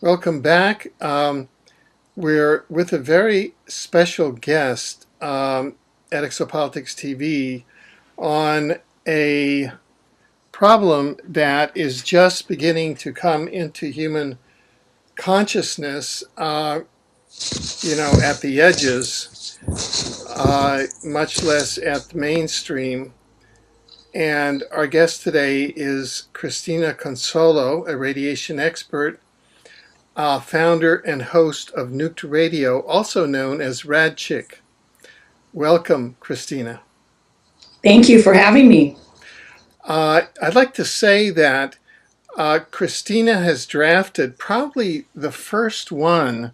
Welcome back. We're with a very special guest at Exopolitics TV on a problem that is just beginning to come into human consciousness, at the edges, much less at the mainstream. And our guest today is Christina Consolo, a radiation expert, founder and host of Nuked Radio, also known as Radchick. Welcome, Christina. Thank you for having me. I'd like to say that Christina has drafted probably the first one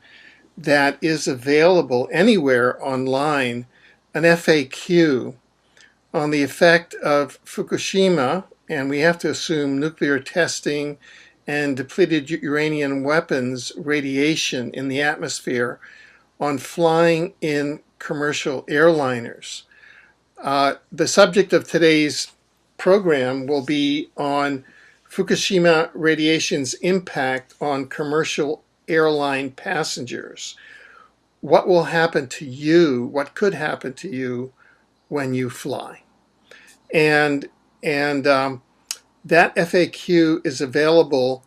that is available anywhere online, an FAQ on the effect of Fukushima, and we have to assume nuclear testing and depleted uranium weapons radiation in the atmosphere on flying in commercial airliners. The subject of today's program will be on Fukushima radiation's impact on commercial airline passengers. What will happen to you? What could happen to you when you fly? And that FAQ is available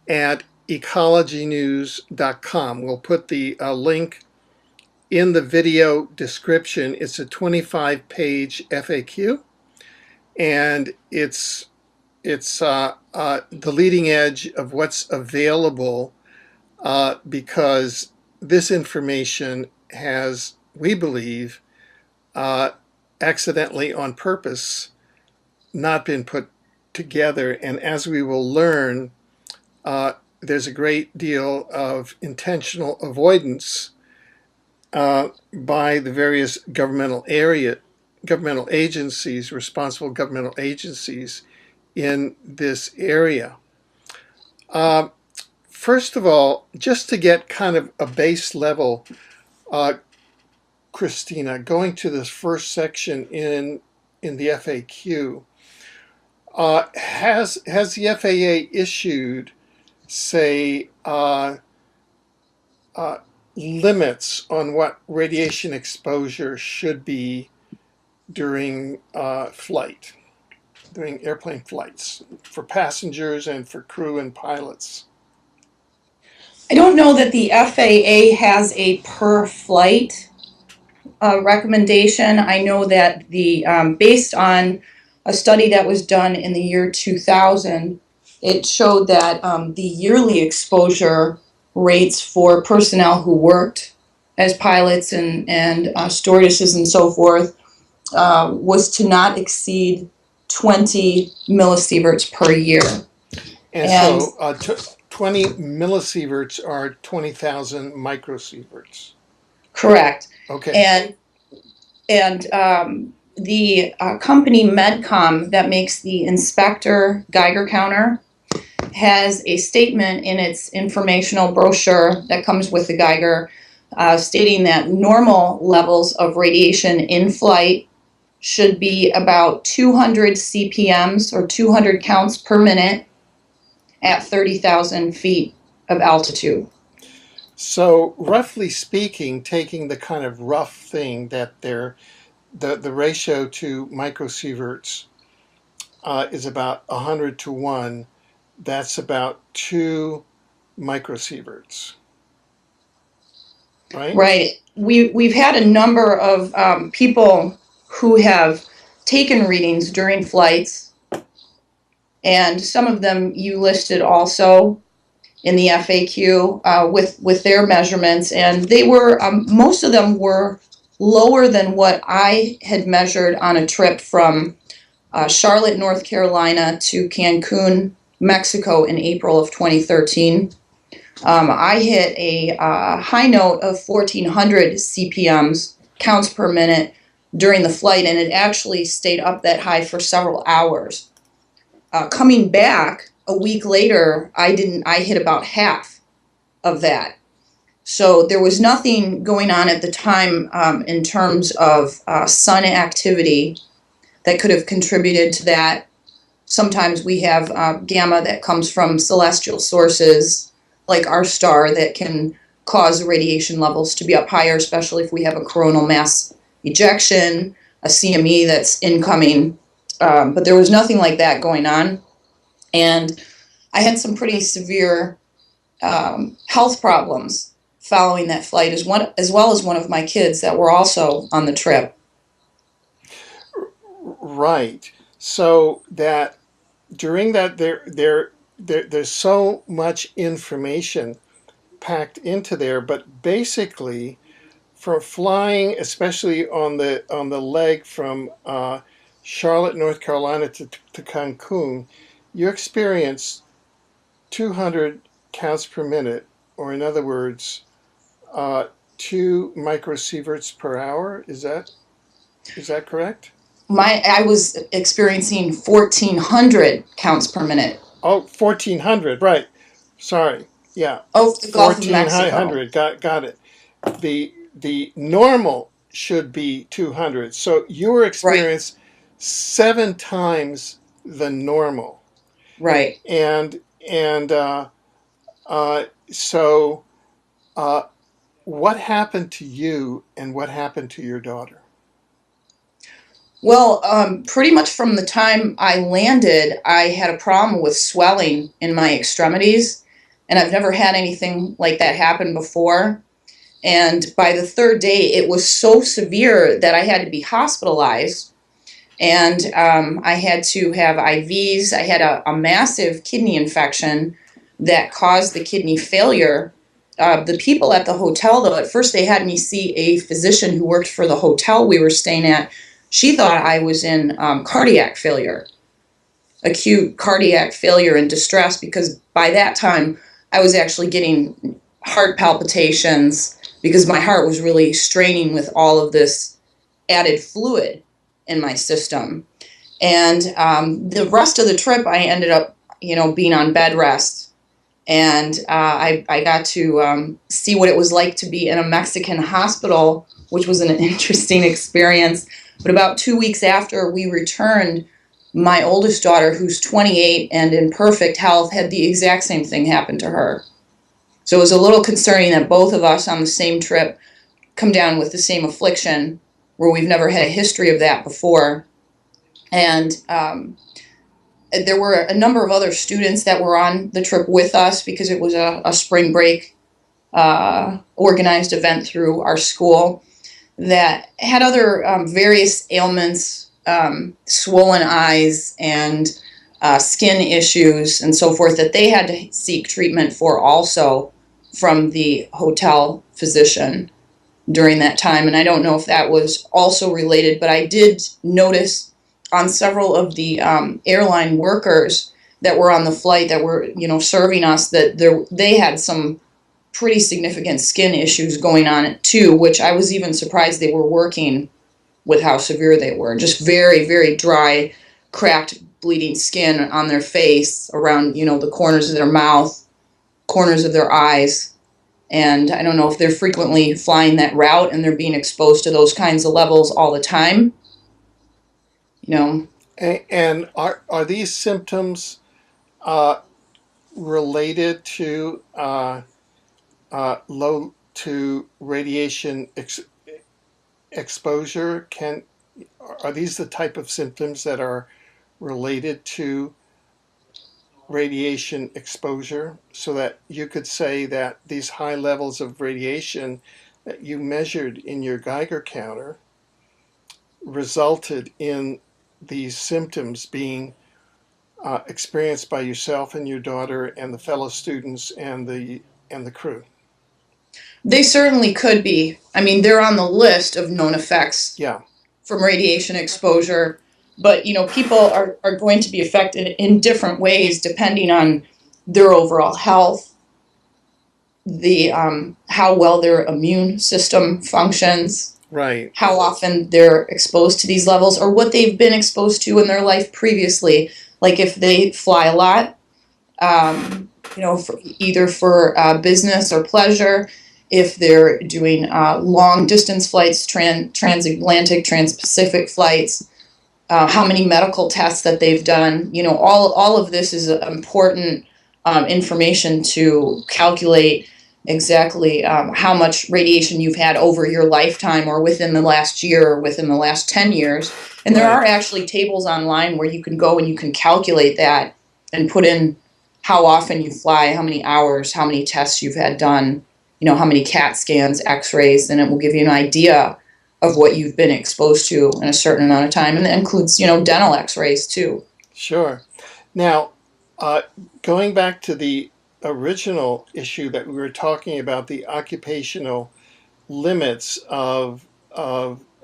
at ecologynews.com. We'll put the link in the video description. It's a 25-page FAQ, and it's the leading edge of what's available because this information has, we believe, accidentally on purpose not been put together. And as we will learn, there's a great deal of intentional avoidance by the various governmental agencies, responsible governmental agencies in this area. First of all, just to get kind of a base level, Christina, going to this first section in the FAQ, has the FAA issued, say, limits on what radiation exposure should be during during airplane flights, for passengers and for crew and pilots? I don't know that the FAA has a per flight recommendation. I know that the based on a study that was done in the year 2000, it showed that the yearly exposure rates for personnel who worked as pilots and stewardesses and so forth was to not exceed 20 millisieverts per year. And so 20 millisieverts are 20,000 microsieverts. Correct. Okay. And the company Medcom that makes the inspector Geiger counter has a statement in its informational brochure that comes with the Geiger stating that normal levels of radiation in flight should be about 200 CPMs or 200 counts per minute at 30,000 feet of altitude. So roughly speaking, taking the kind of rough thing that the ratio to microsieverts is about 100 to 1, that's about 2 microsieverts, right? Right. We've had a number of people who have taken readings during flights, and some of them you listed also in the FAQ with their measurements, and they were most of them were lower than what I had measured on a trip from Charlotte, North Carolina to Cancun, Mexico in April of 2013. I hit a high note of 1,400 CPMs, counts per minute, during the flight, and it actually stayed up that high for several hours. Coming back a week later, I hit about half of that. So there was nothing going on at the time in terms of sun activity that could have contributed to that. Sometimes we have gamma that comes from celestial sources like our star that can cause radiation levels to be up higher, especially if we have a coronal mass ejection, a CME that's incoming. But there was nothing like that going on. And I had some pretty severe health problems following that flight, as well as one of my kids that were also on the trip. Right. So that during that there's so much information packed into there, but basically for flying, especially on the leg from Charlotte, North Carolina to Cancun, you experience 200 counts per minute, or in other words, 2 microsieverts per hour. Is that correct? I was experiencing 1,400 counts per minute. Oh, 1,400, right. Sorry. Yeah. Oh, the Gulf of Mexico. 1,400. Got it. The normal should be 200. So your Right, experience 7 times the normal. right. And so uh, what happened to you and what happened to your daughter? Well, pretty much from the time I landed, I had a problem with swelling in my extremities, and I've never had anything like that happen before. And by the third day, it was so severe that I had to be hospitalized, and I had to have IVs. I had a massive kidney infection that caused the kidney failure. The people at the hotel, though, at first they had me see a physician who worked for the hotel we were staying at. She thought I was in cardiac failure, acute cardiac failure and distress, because by that time I was actually getting heart palpitations because my heart was really straining with all of this added fluid in my system. And the rest of the trip, I ended up, being on bed rest. And I got to see what it was like to be in a Mexican hospital, which was an interesting experience. But about 2 weeks after we returned, my oldest daughter, who's 28 and in perfect health, had the exact same thing happen to her. So it was a little concerning that both of us on the same trip come down with the same affliction, where we've never had a history of that before. And there were a number of other students that were on the trip with us, because it was a spring break organized event through our school, that had other various ailments, swollen eyes and skin issues and so forth, that they had to seek treatment for also from the hotel physician during that time. And I don't know if that was also related, but I did notice on several of the airline workers that were on the flight that were, serving us, that they had some pretty significant skin issues going on too, which I was even surprised they were working with how severe they were. Just very, very dry, cracked, bleeding skin on their face, around, the corners of their mouth, corners of their eyes. And I don't know if they're frequently flying that route and they're being exposed to those kinds of levels all the time. And are these symptoms uh, related to low to radiation exposure? Are these the type of symptoms that are related to radiation exposure, so that you could say that these high levels of radiation that you measured in your Geiger counter resulted in these symptoms being experienced by yourself and your daughter and the fellow students and the crew? They certainly could be. I mean, they're on the list of known effects Yeah. from radiation exposure, but people are going to be affected in different ways depending on their overall health, the how well their immune system functions, Right. how often they're exposed to these levels, or what they've been exposed to in their life previously. Like if they fly a lot, either for business or pleasure, if they're doing long distance flights, transatlantic, transpacific flights, how many medical tests that they've done. All of this is important information to calculate exactly how much radiation you've had over your lifetime or within the last year or within the last 10 years. And there are Right. actually tables online where you can go and you can calculate that and put in how often you fly, how many hours, how many tests you've had done, how many CAT scans, x-rays, and it will give you an idea of what you've been exposed to in a certain amount of time. And that includes, dental x-rays too. Sure. Now, uh, going back to the original issue that we were talking about, the occupational limits of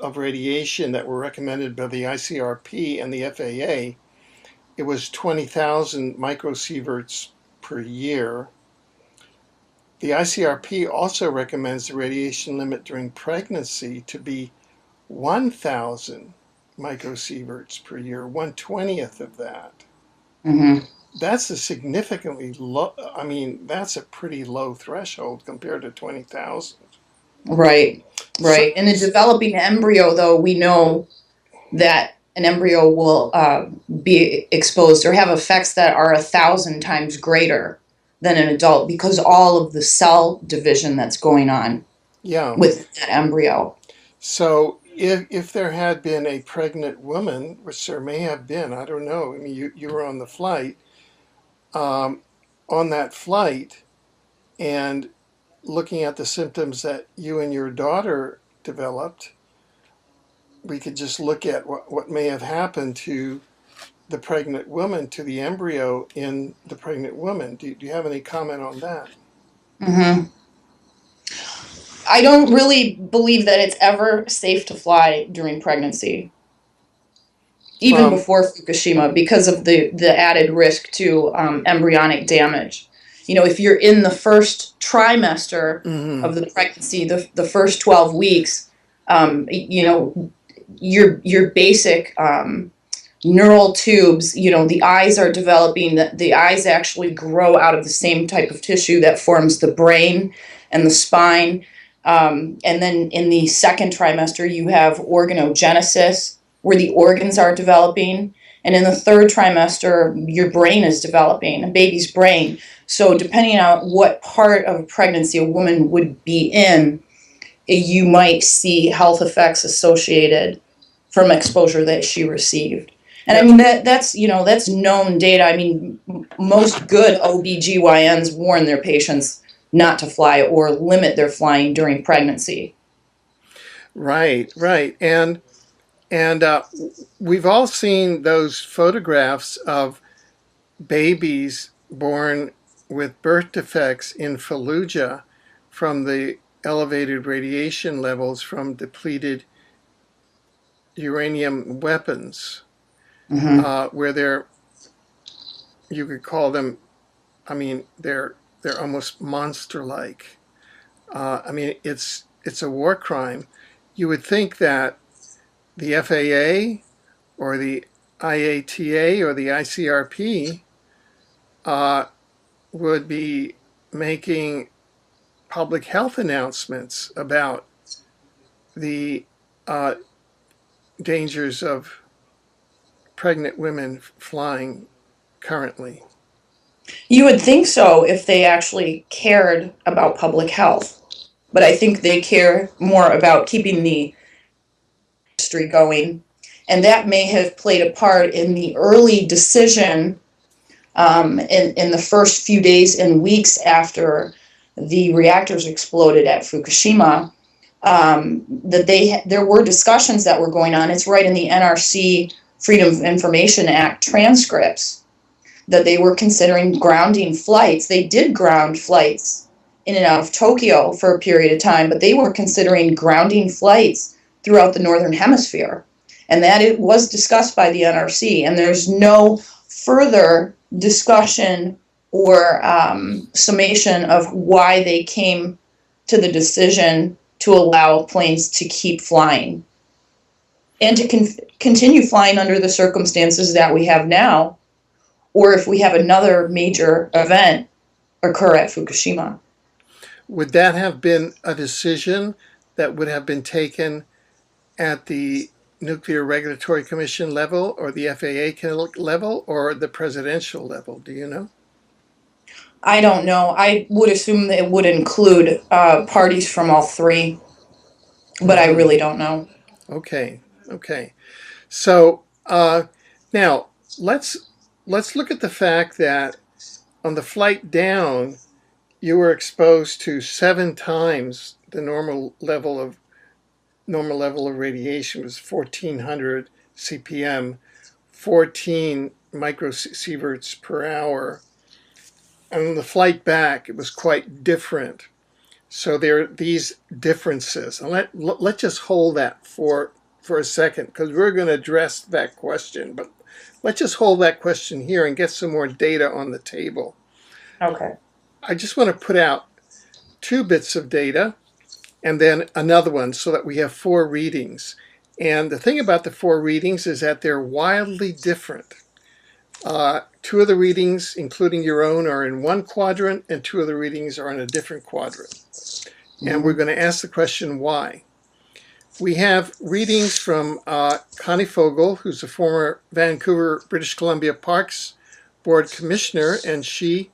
radiation that were recommended by the ICRP and the FAA, it was 20,000 microsieverts per year. The ICRP also recommends the radiation limit during pregnancy to be 1,000 microsieverts per year, 1/20th of that. Mm-hmm. That's a significantly low, I mean, that's a pretty low threshold compared to 20,000. Right, So, right. In a developing embryo, though, we know that an embryo will be exposed or have effects that are 1,000 times greater than an adult because all of the cell division that's going on yeah. with that embryo. So if there had been a pregnant woman, which there may have been, I don't know. I mean, you were on the flight, um, on that flight, and looking at the symptoms that you and your daughter developed, we could just look at what may have happened to the pregnant woman, to the embryo in the pregnant woman. Do you have any comment on that? Mm-hmm. I don't really believe that it's ever safe to fly during pregnancy, even From before Fukushima, because of the added risk to embryonic damage. If you're in the first trimester mhm. of the pregnancy, the first 12 weeks, your basic neural tubes, the eyes are developing, the eyes actually grow out of the same type of tissue that forms the brain and the spine. And then in the second trimester, you have organogenesis, where the organs are developing. And in the third trimester, your brain is developing, a baby's brain. So, depending on what part of pregnancy a woman would be in, you might see health effects associated from exposure that she received. And I Yeah, mean that's known data. I mean most good OBGYNs warn their patients not to fly or limit their flying during pregnancy. right, right. And we've all seen those photographs of babies born with birth defects in Fallujah from the elevated radiation levels from depleted uranium weapons, Mm-hmm. where you could call them, I mean, they're almost monster-like. I mean, it's a war crime. You would think that the FAA or the IATA or the ICRP uh, would be making public health announcements about the uh, dangers of pregnant women flying currently. You would think so if they actually cared about public health, but I think they care more about keeping the industry going, and that may have played a part in the early decision in the first few days and weeks after the reactors exploded at Fukushima, that there were discussions that were going on. It's right in the NRC Freedom of Information Act transcripts that they were considering grounding flights. They did ground flights in and out of Tokyo for a period of time, but they were considering grounding flights throughout the Northern Hemisphere. And that it was discussed by the NRC, and there's no further discussion or summation of why they came to the decision to allow planes to keep flying and to continue flying under the circumstances that we have now, or if we have another major event occur at Fukushima. Would that have been a decision that would have been taken at the Nuclear Regulatory Commission level or the FAA level or the presidential level? Do you know? I don't know. I would assume that it would include parties from all three, but I really don't know. Okay, okay. So now let's let's look at the fact that on the flight down, you were exposed to 7 times the normal level of radiation was 1400 CPM, 14 microsieverts per hour. And on the flight back, it was quite different. So there are these differences. And let's just hold that for a second because we're going to address that question. But let's just hold that question here and get some more data on the table. Okay. I just want to put out 2 bits of data and then another one so that we have 4 readings. And the thing about the 4 readings is that they're wildly different. 2 of the readings, including your own, are in one quadrant, and 2 of the readings are in a different quadrant. And we're going to ask the question why. We have readings from Connie Fogel, who's a former Vancouver, British Columbia Parks Board Commissioner, and she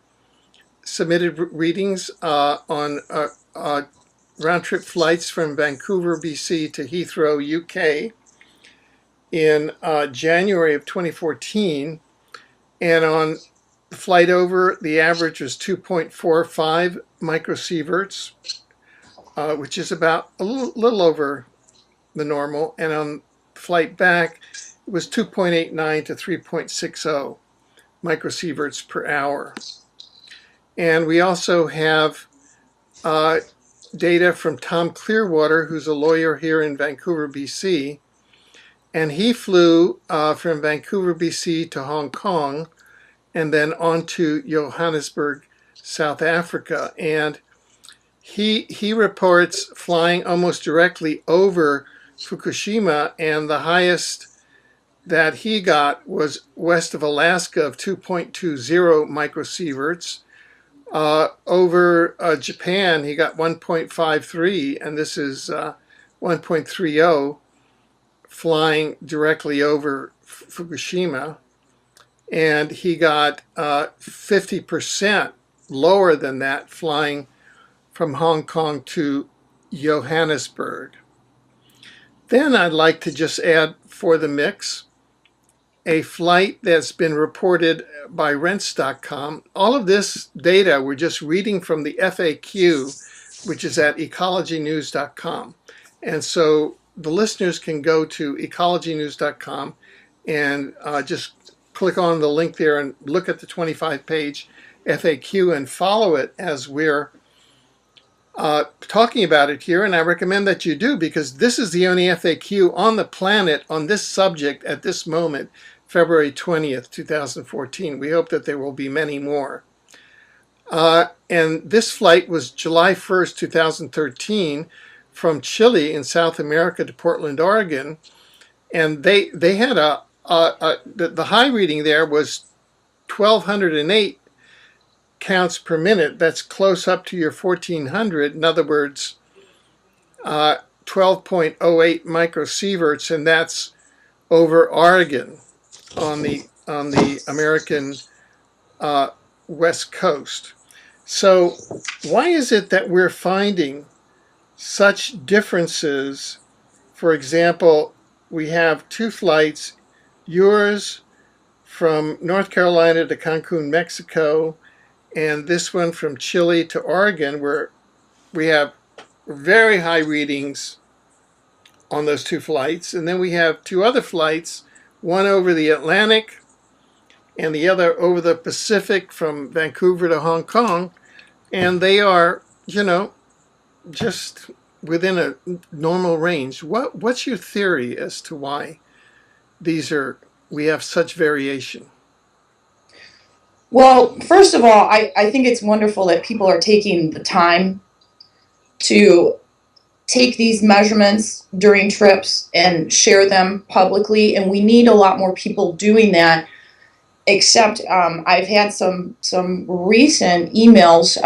submitted readings on round-trip flights from Vancouver, BC to Heathrow, UK in January of 2014. And on the flight over, the average was 2.45 microsieverts, which is about a little over the normal. And on flight back, it was 2.89 to 3.60 microsieverts per hour. And we also have data from Tom Clearwater, who's a lawyer here in Vancouver, BC. And he flew from Vancouver, BC to Hong Kong and then on to Johannesburg, South Africa. And he reports flying almost directly over Fukushima, and the highest that he got was west of Alaska of 2.20 microsieverts. Over Japan, he got 1.53, and this is 1.30 flying directly over Fukushima. And he got 50% lower than that flying from Hong Kong to Johannesburg. Then I'd like to just add for the mix a flight that's been reported by rents.com. All of this data we're just reading from the FAQ, which is at ecologynews.com. And so the listeners can go to ecologynews.com and just click on the link there and look at the 25-page FAQ and follow it as we're talking about it here. And I recommend that you do, because this is the only FAQ on the planet on this subject at this moment, February 20th, 2014. We hope that there will be many more. And this flight was July 1st, 2013, from Chile in South America to Portland, Oregon. And they had the high reading there was 1,208 counts per minute. That's close up to your 1,400. In other words, 12.08 microsieverts, and that's over Oregon on the American West Coast. So why is it that we're finding such differences? For example, we have 2 flights, yours from North Carolina to Cancun, Mexico, and this one from Chile to Oregon, where we have very high readings on those 2 flights. And then we have 2 other flights, one over the Atlantic and the other over the Pacific from Vancouver to Hong Kong. And they are, just within a normal range. What's your theory as to why we have such variation? Well, first of all, I think it's wonderful that people are taking the time to take these measurements during trips and share them publicly, and we need a lot more people doing that. Except I've had some recent emails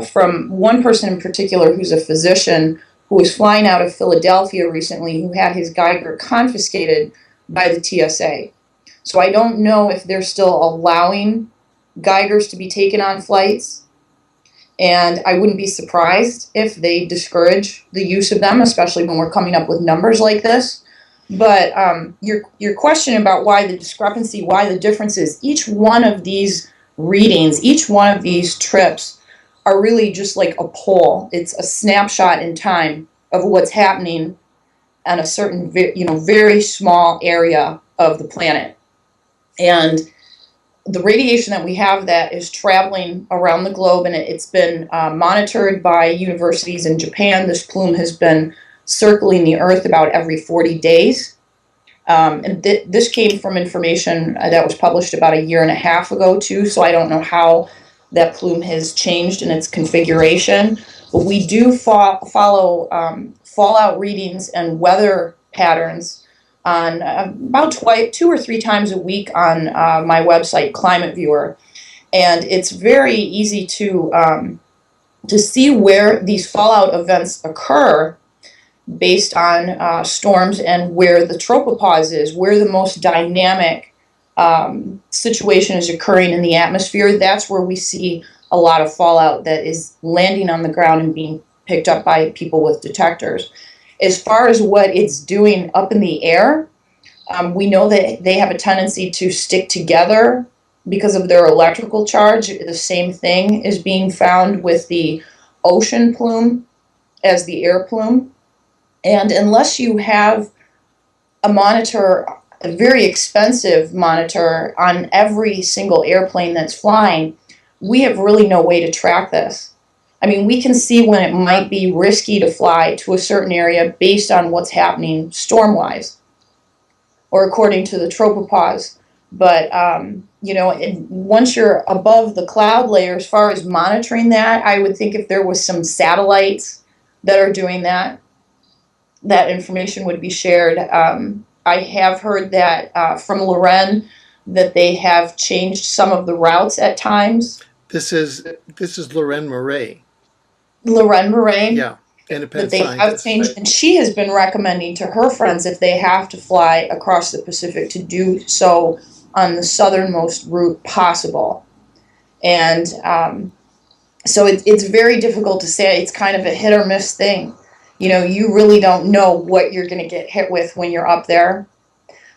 from one person in particular who's a physician who was flying out of Philadelphia recently, who had his Geiger confiscated by the TSA. So I don't know if they're still allowing Geigers to be taken on flights, And I wouldn't be surprised if they discourage the use of them, especially when we're coming up with numbers like this. But your question about why the discrepancy, why the difference is, each one of these readings, each one of these trips are really just like a poll. It's a snapshot in time of what's happening on a certain, very small area of the planet. And the radiation that we have that is traveling around the globe, and it's been monitored by universities in Japan. This plume has been circling the Earth about every 40 days. And this came from information that was published about a year and a half ago, too, so I don't know how that plume has changed in its configuration. But we do follow fallout readings and weather patterns on about 2 or 3 times a week on my website, Climate Viewer. And it's very easy to see where these fallout events occur based on storms and where the tropopause is, where the most dynamic situation is occurring in the atmosphere. That's where we see a lot of fallout that is landing on the ground and being picked up by people with detectors. As far as what it's doing up in the air, we know that they have a tendency to stick together because of their electrical charge. The same thing is being found with the ocean plume as the air plume. And unless you have a monitor, a very expensive monitor on every single airplane that's flying, we have really no way to track this. I mean, we can see when it might be risky to fly to a certain area based on what's happening storm-wise or according to the tropopause. But, once you're above the cloud layer, as far as monitoring that, I would think if there was some satellites that are doing that, that information would be shared. I have heard that from Loren that they have changed some of the routes at times. This is Loren Murray. Loren Murray. Yeah, independent that they scientist. have changed, and she has been recommending to her friends if they have to fly across the Pacific to do so on the southernmost route possible. And so it's very difficult to say. It's kind of a hit or miss thing. You really don't know what you're going to get hit with when you're up there.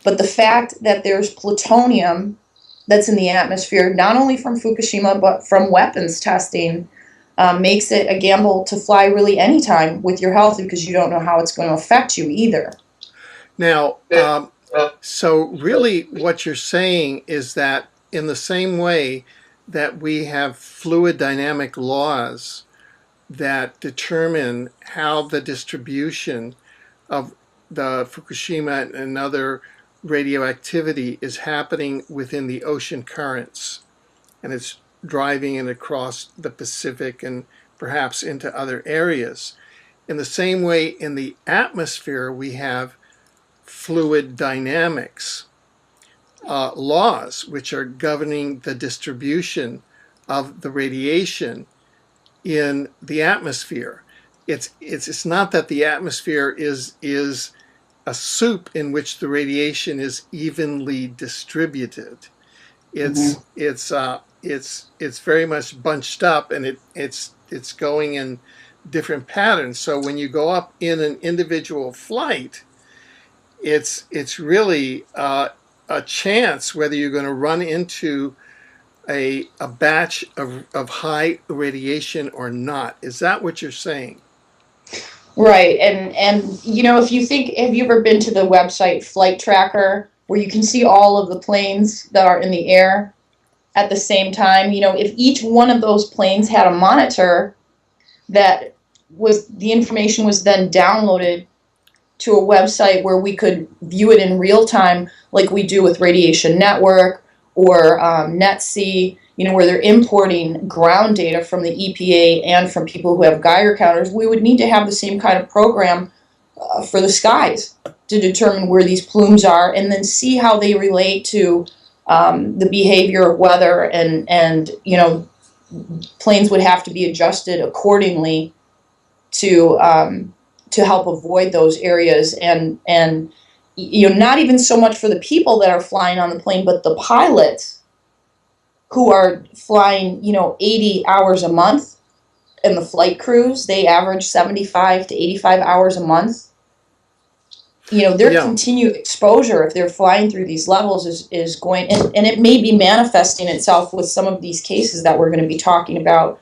But the fact that there's plutonium that's in the atmosphere, not only from Fukushima, but from weapons testing, makes it a gamble to fly really anytime with your health because you don't know how it's going to affect you either. Now, so really what you're saying is that in the same way that we have fluid dynamic laws that determine how the distribution of the Fukushima and other radioactivity is happening within the ocean currents, and it's driving it across the Pacific and perhaps into other areas. In the same way, in the atmosphere, we have fluid dynamics laws which are governing the distribution of the radiation in the atmosphere. It's not that the atmosphere is a soup in which the radiation is evenly distributed. It's very much bunched up, and it's going in different patterns. So when you go up in an individual flight, it's really a chance whether you're going to run into a batch of high radiation or not. Is that what you're saying? Right, and if you think, have you ever been to the website Flight Tracker, where you can see all of the planes that are in the air at the same time? If each one of those planes had a monitor that was, the information was then downloaded to a website where we could view it in real time, like we do with Radiation Network or NetC, where they're importing ground data from the EPA and from people who have Geiger counters, we would need to have the same kind of program for the skies to determine where these plumes are and then see how they relate to the behavior of weather, and planes would have to be adjusted accordingly to help avoid those areas, and not even so much for the people that are flying on the plane, but the pilots who are flying 80 hours a month and the flight crews, they average 75 to 85 hours a month. Their Yeah. continued exposure, if they're flying through these levels, is going, and it may be manifesting itself with some of these cases that we're going to be talking about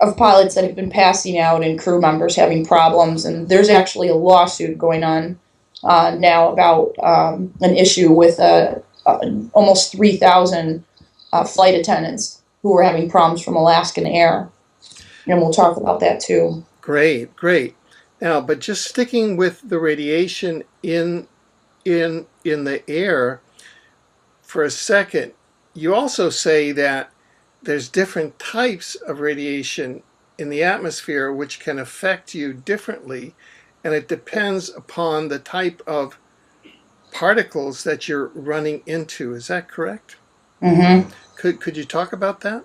of pilots that have been passing out and crew members having problems. And there's actually a lawsuit going on now about an issue with almost 3,000 flight attendants who were having problems from Alaskan Air. And we'll talk about that too. Great, great. Now, but just sticking with the radiation in the air for a second, you also say that there's different types of radiation in the atmosphere which can affect you differently, and it depends upon the type of particles that you're running into. Is that correct? Mm-hmm. Could you talk about that?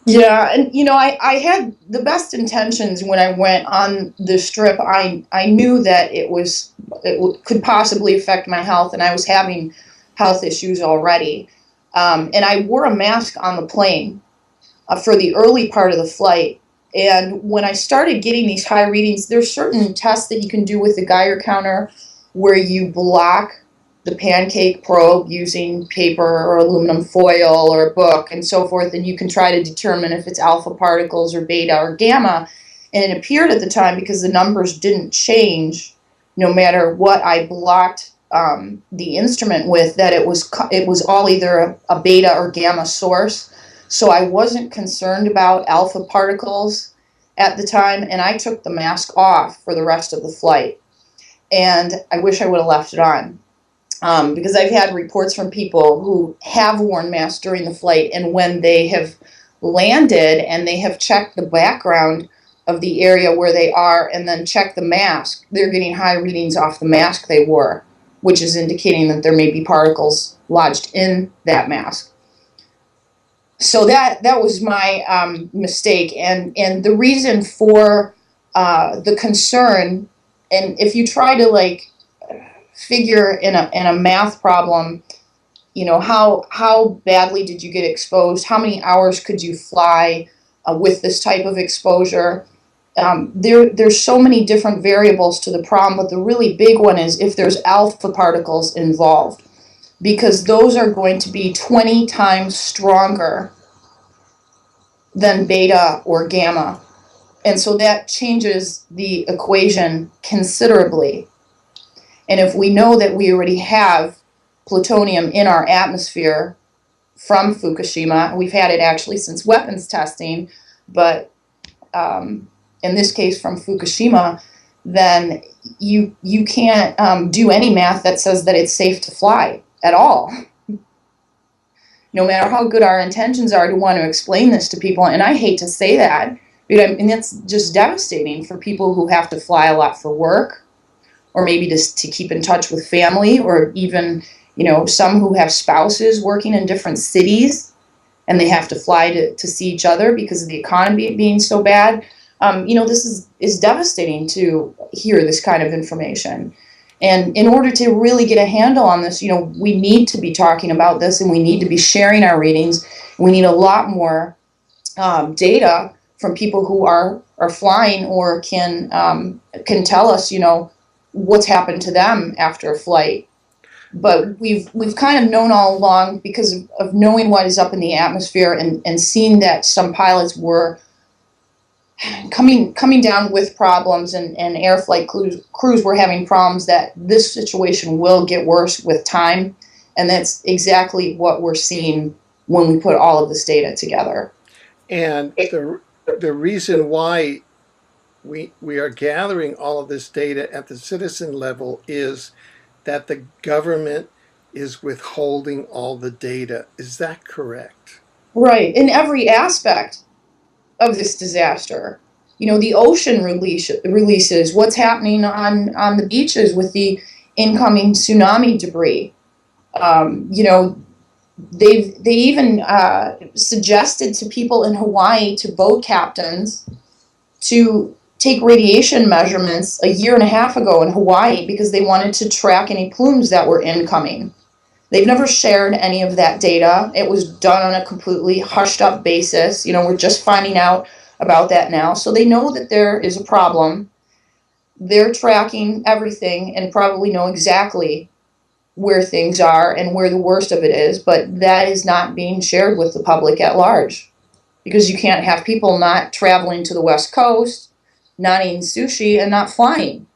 Yeah, and I had the best intentions when I went on this trip. I knew that could possibly affect my health, and I was having health issues already. And I wore a mask on the plane for the early part of the flight. And when I started getting these high readings, there's certain tests that you can do with the Geiger counter where you block the pancake probe using paper or aluminum foil or a book and so forth, and you can try to determine if it's alpha particles or beta or gamma. And it appeared at the time, because the numbers didn't change no matter what I blocked the instrument with, that it was all either a beta or gamma source. So I wasn't concerned about alpha particles at the time, and I took the mask off for the rest of the flight. And I wish I would have left it on. Because I've had reports from people who have worn masks during the flight, and when they have landed and they have checked the background of the area where they are and then checked the mask, they're getting high readings off the mask they wore, which is indicating that there may be particles lodged in that mask. So that was my mistake, and the reason for the concern. And if you try to figure in a math problem, how badly did you get exposed? How many hours could you fly with this type of exposure? There's so many different variables to the problem, but the really big one is if there's alpha particles involved, because those are going to be 20 times stronger than beta or gamma. And so that changes the equation considerably. And if we know that we already have plutonium in our atmosphere from Fukushima, we've had it actually since weapons testing, but in this case from Fukushima, then you can't do any math that says that it's safe to fly at all. No matter how good our intentions are to want to explain this to people, and I hate to say that, and that's just devastating for people who have to fly a lot for work, or maybe just to keep in touch with family, or even, some who have spouses working in different cities and they have to fly to see each other because of the economy being so bad. This is devastating to hear this kind of information. And in order to really get a handle on this, we need to be talking about this, and we need to be sharing our readings. We need a lot more data from people who are flying or can tell us, what's happened to them after a flight. But we've kind of known all along, because of knowing what is up in the atmosphere and seeing that some pilots were coming down with problems, and air flight crews were having problems, that this situation will get worse with time. And that's exactly what we're seeing when we put all of this data together. And the reason why we are gathering all of this data at the citizen level is that the government is withholding all the data. Is that correct? Right. In every aspect of this disaster. The ocean releases, what's happening on the beaches with the incoming tsunami debris. They even suggested to people in Hawaii, to boat captains, to take radiation measurements a year and a half ago in Hawaii, because they wanted to track any plumes that were incoming. They've never shared any of that data. It was done on a completely hushed up basis. We're just finding out about that now. So they know that there is a problem. They're tracking everything and probably know exactly where things are and where the worst of it is, but that is not being shared with the public at large, because you can't have people not traveling to the West Coast, not eating sushi, and not flying.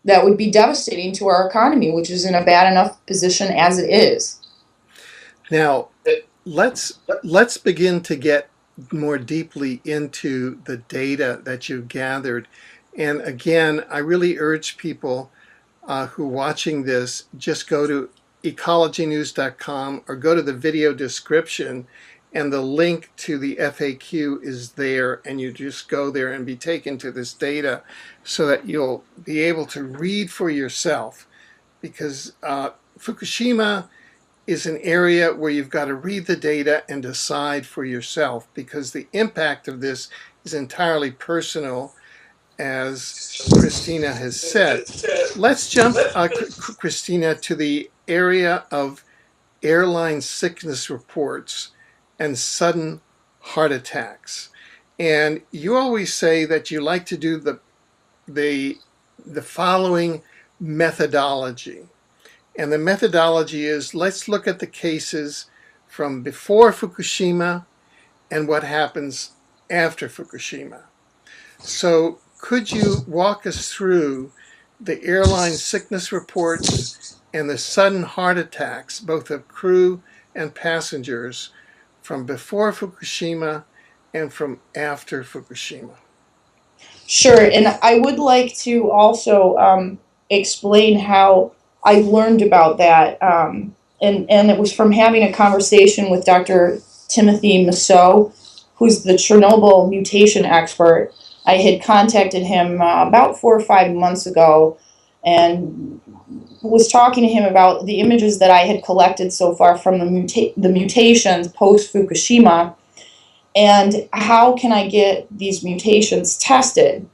That would be devastating to our economy, which is in a bad enough position as it is. Now, let's begin to get more deeply into the data that you've gathered. And again, I really urge people who are watching this, just go to ecologynews.com or go to the video description, and the link to the FAQ is there, and you just go there and be taken to this data so that you'll be able to read for yourself, because Fukushima is an area where you've got to read the data and decide for yourself, because the impact of this is entirely personal, as Christina has said. Let's jump, Christina, to the area of airline sickness reports and sudden heart attacks. And you always say that you like to do the following methodology. And the methodology is, let's look at the cases from before Fukushima and what happens after Fukushima. So could you walk us through the airline sickness reports and the sudden heart attacks, both of crew and passengers, from before Fukushima and from after Fukushima? Sure, and I would like to also explain how I learned about that, and it was from having a conversation with Dr. Timothy Massot, who's the Chernobyl mutation expert. I had contacted him about 4 or 5 months ago and was talking to him about the images that I had collected so far from the mutations post-Fukushima, and how can I get these mutations tested.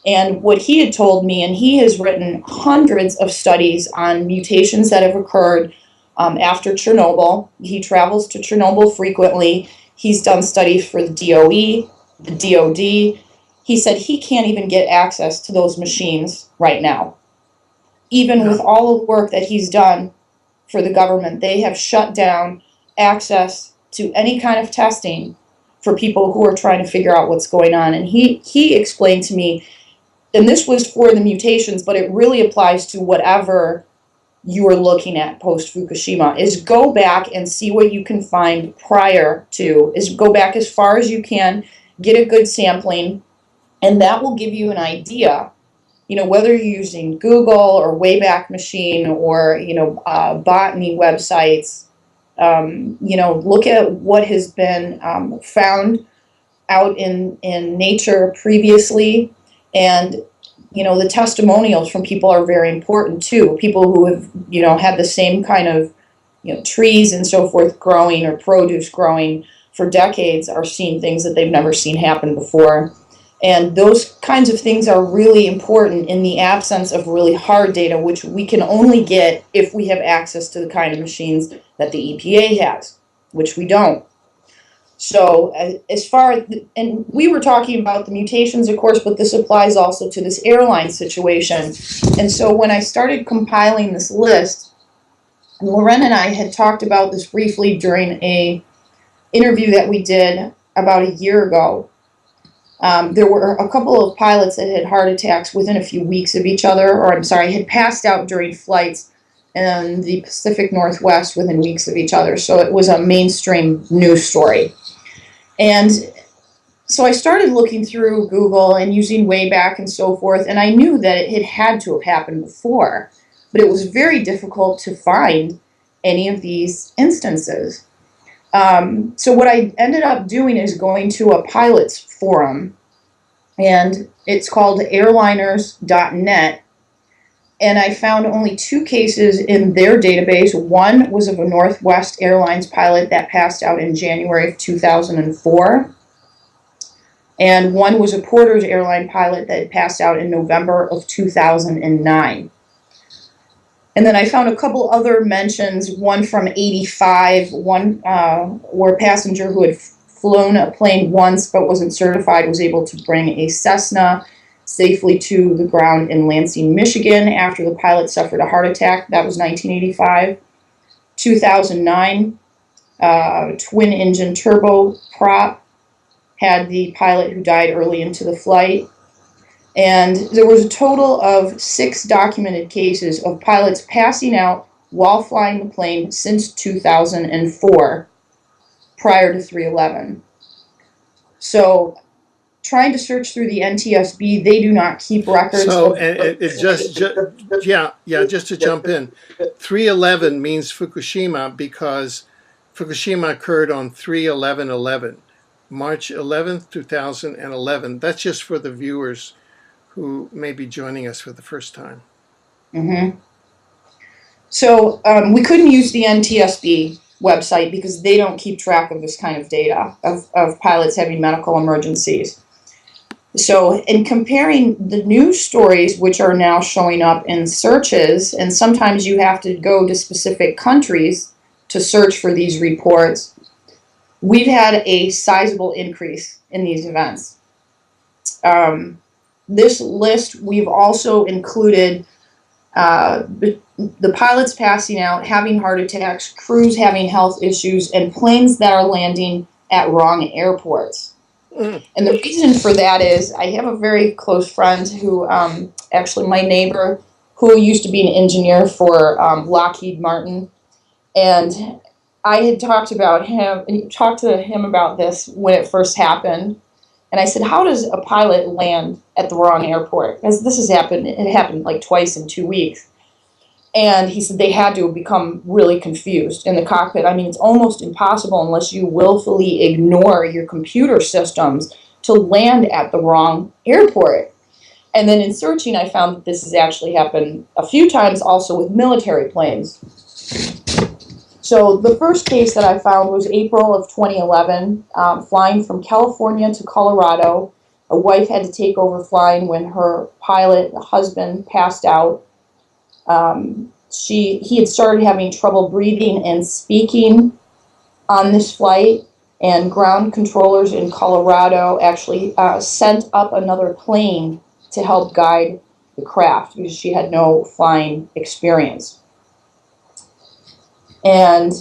And what he had told me, and he has written hundreds of studies on mutations that have occurred after Chernobyl. He travels to Chernobyl frequently. He's done studies for the DOE, the DOD. He said he can't even get access to those machines right now. Even with all of the work that he's done for the government, they have shut down access to any kind of testing for people who are trying to figure out what's going on. And he explained to me, and this was for the mutations, but it really applies to whatever you are looking at post-Fukushima, is go back and see what you can find prior to, is go back as far as you can, get a good sampling, and that will give you an idea, whether you're using Google or Wayback Machine or, botany websites, look at what has been found out in nature previously. And, the testimonials from people are very important too. People who have, had the same kind of, trees and so forth growing or produce growing for decades are seeing things that they've never seen happen before. And those kinds of things are really important in the absence of really hard data, which we can only get if we have access to the kind of machines that the EPA has, which we don't. So as far, and we were talking about the mutations, of course, but this applies also to this airline situation. And so when I started compiling this list, Loren and I had talked about this briefly during a interview that we did about a year ago. There were a couple of pilots that had heart attacks within a few weeks of each other, or had passed out during flights in the Pacific Northwest within weeks of each other. So it was a mainstream news story. And so I started looking through Google and using Wayback and so forth, and I knew that it had to have happened before, but it was very difficult to find any of these instances. So what I ended up doing is going to a pilots forum, and it's called airliners.net, and I found only 2 cases in their database. One was of a Northwest Airlines pilot that passed out in January of 2004, and one was a Porter's Airline pilot that had passed out in November of 2009. And then I found a couple other mentions, one from 85, one where a passenger who had flown a plane once but wasn't certified was able to bring a Cessna safely to the ground in Lansing, Michigan after the pilot suffered a heart attack. That was 1985. 2009, twin engine turboprop had the pilot who died early into the flight. And there was a total of 6 documented cases of pilots passing out while flying the plane since 2004, prior to 311. So trying to search through the NTSB, they do not keep records. So, and it just to jump in, 311 means Fukushima because Fukushima occurred on 3/11/11, March 11th, 2011. That's just for the viewers who may be joining us for the first time. Mm-hmm. So we couldn't use the NTSB website because they don't keep track of this kind of data of pilots having medical emergencies. So in comparing the news stories, which are now showing up in searches, and sometimes you have to go to specific countries to search for these reports, we've had a sizable increase in these events. This list, we've also included the pilots passing out, having heart attacks, crews having health issues, and planes that are landing at wrong airports. And the reason for that is I have a very close friend who, actually my neighbor, who used to be an engineer for Lockheed Martin, and I had talked to him about this when it first happened. And I said, how does a pilot land at the wrong airport? Because this has happened, it happened like twice in 2 weeks. And he said they had to have become really confused in the cockpit. I mean, it's almost impossible unless you willfully ignore your computer systems to land at the wrong airport. And then in searching, I found that this has actually happened a few times also with military planes. So the first case that I found was April of 2011, flying from California to Colorado. A wife had to take over flying when her pilot husband passed out. He had started having trouble breathing and speaking on this flight, and ground controllers in Colorado actually sent up another plane to help guide the craft because she had no flying experience. And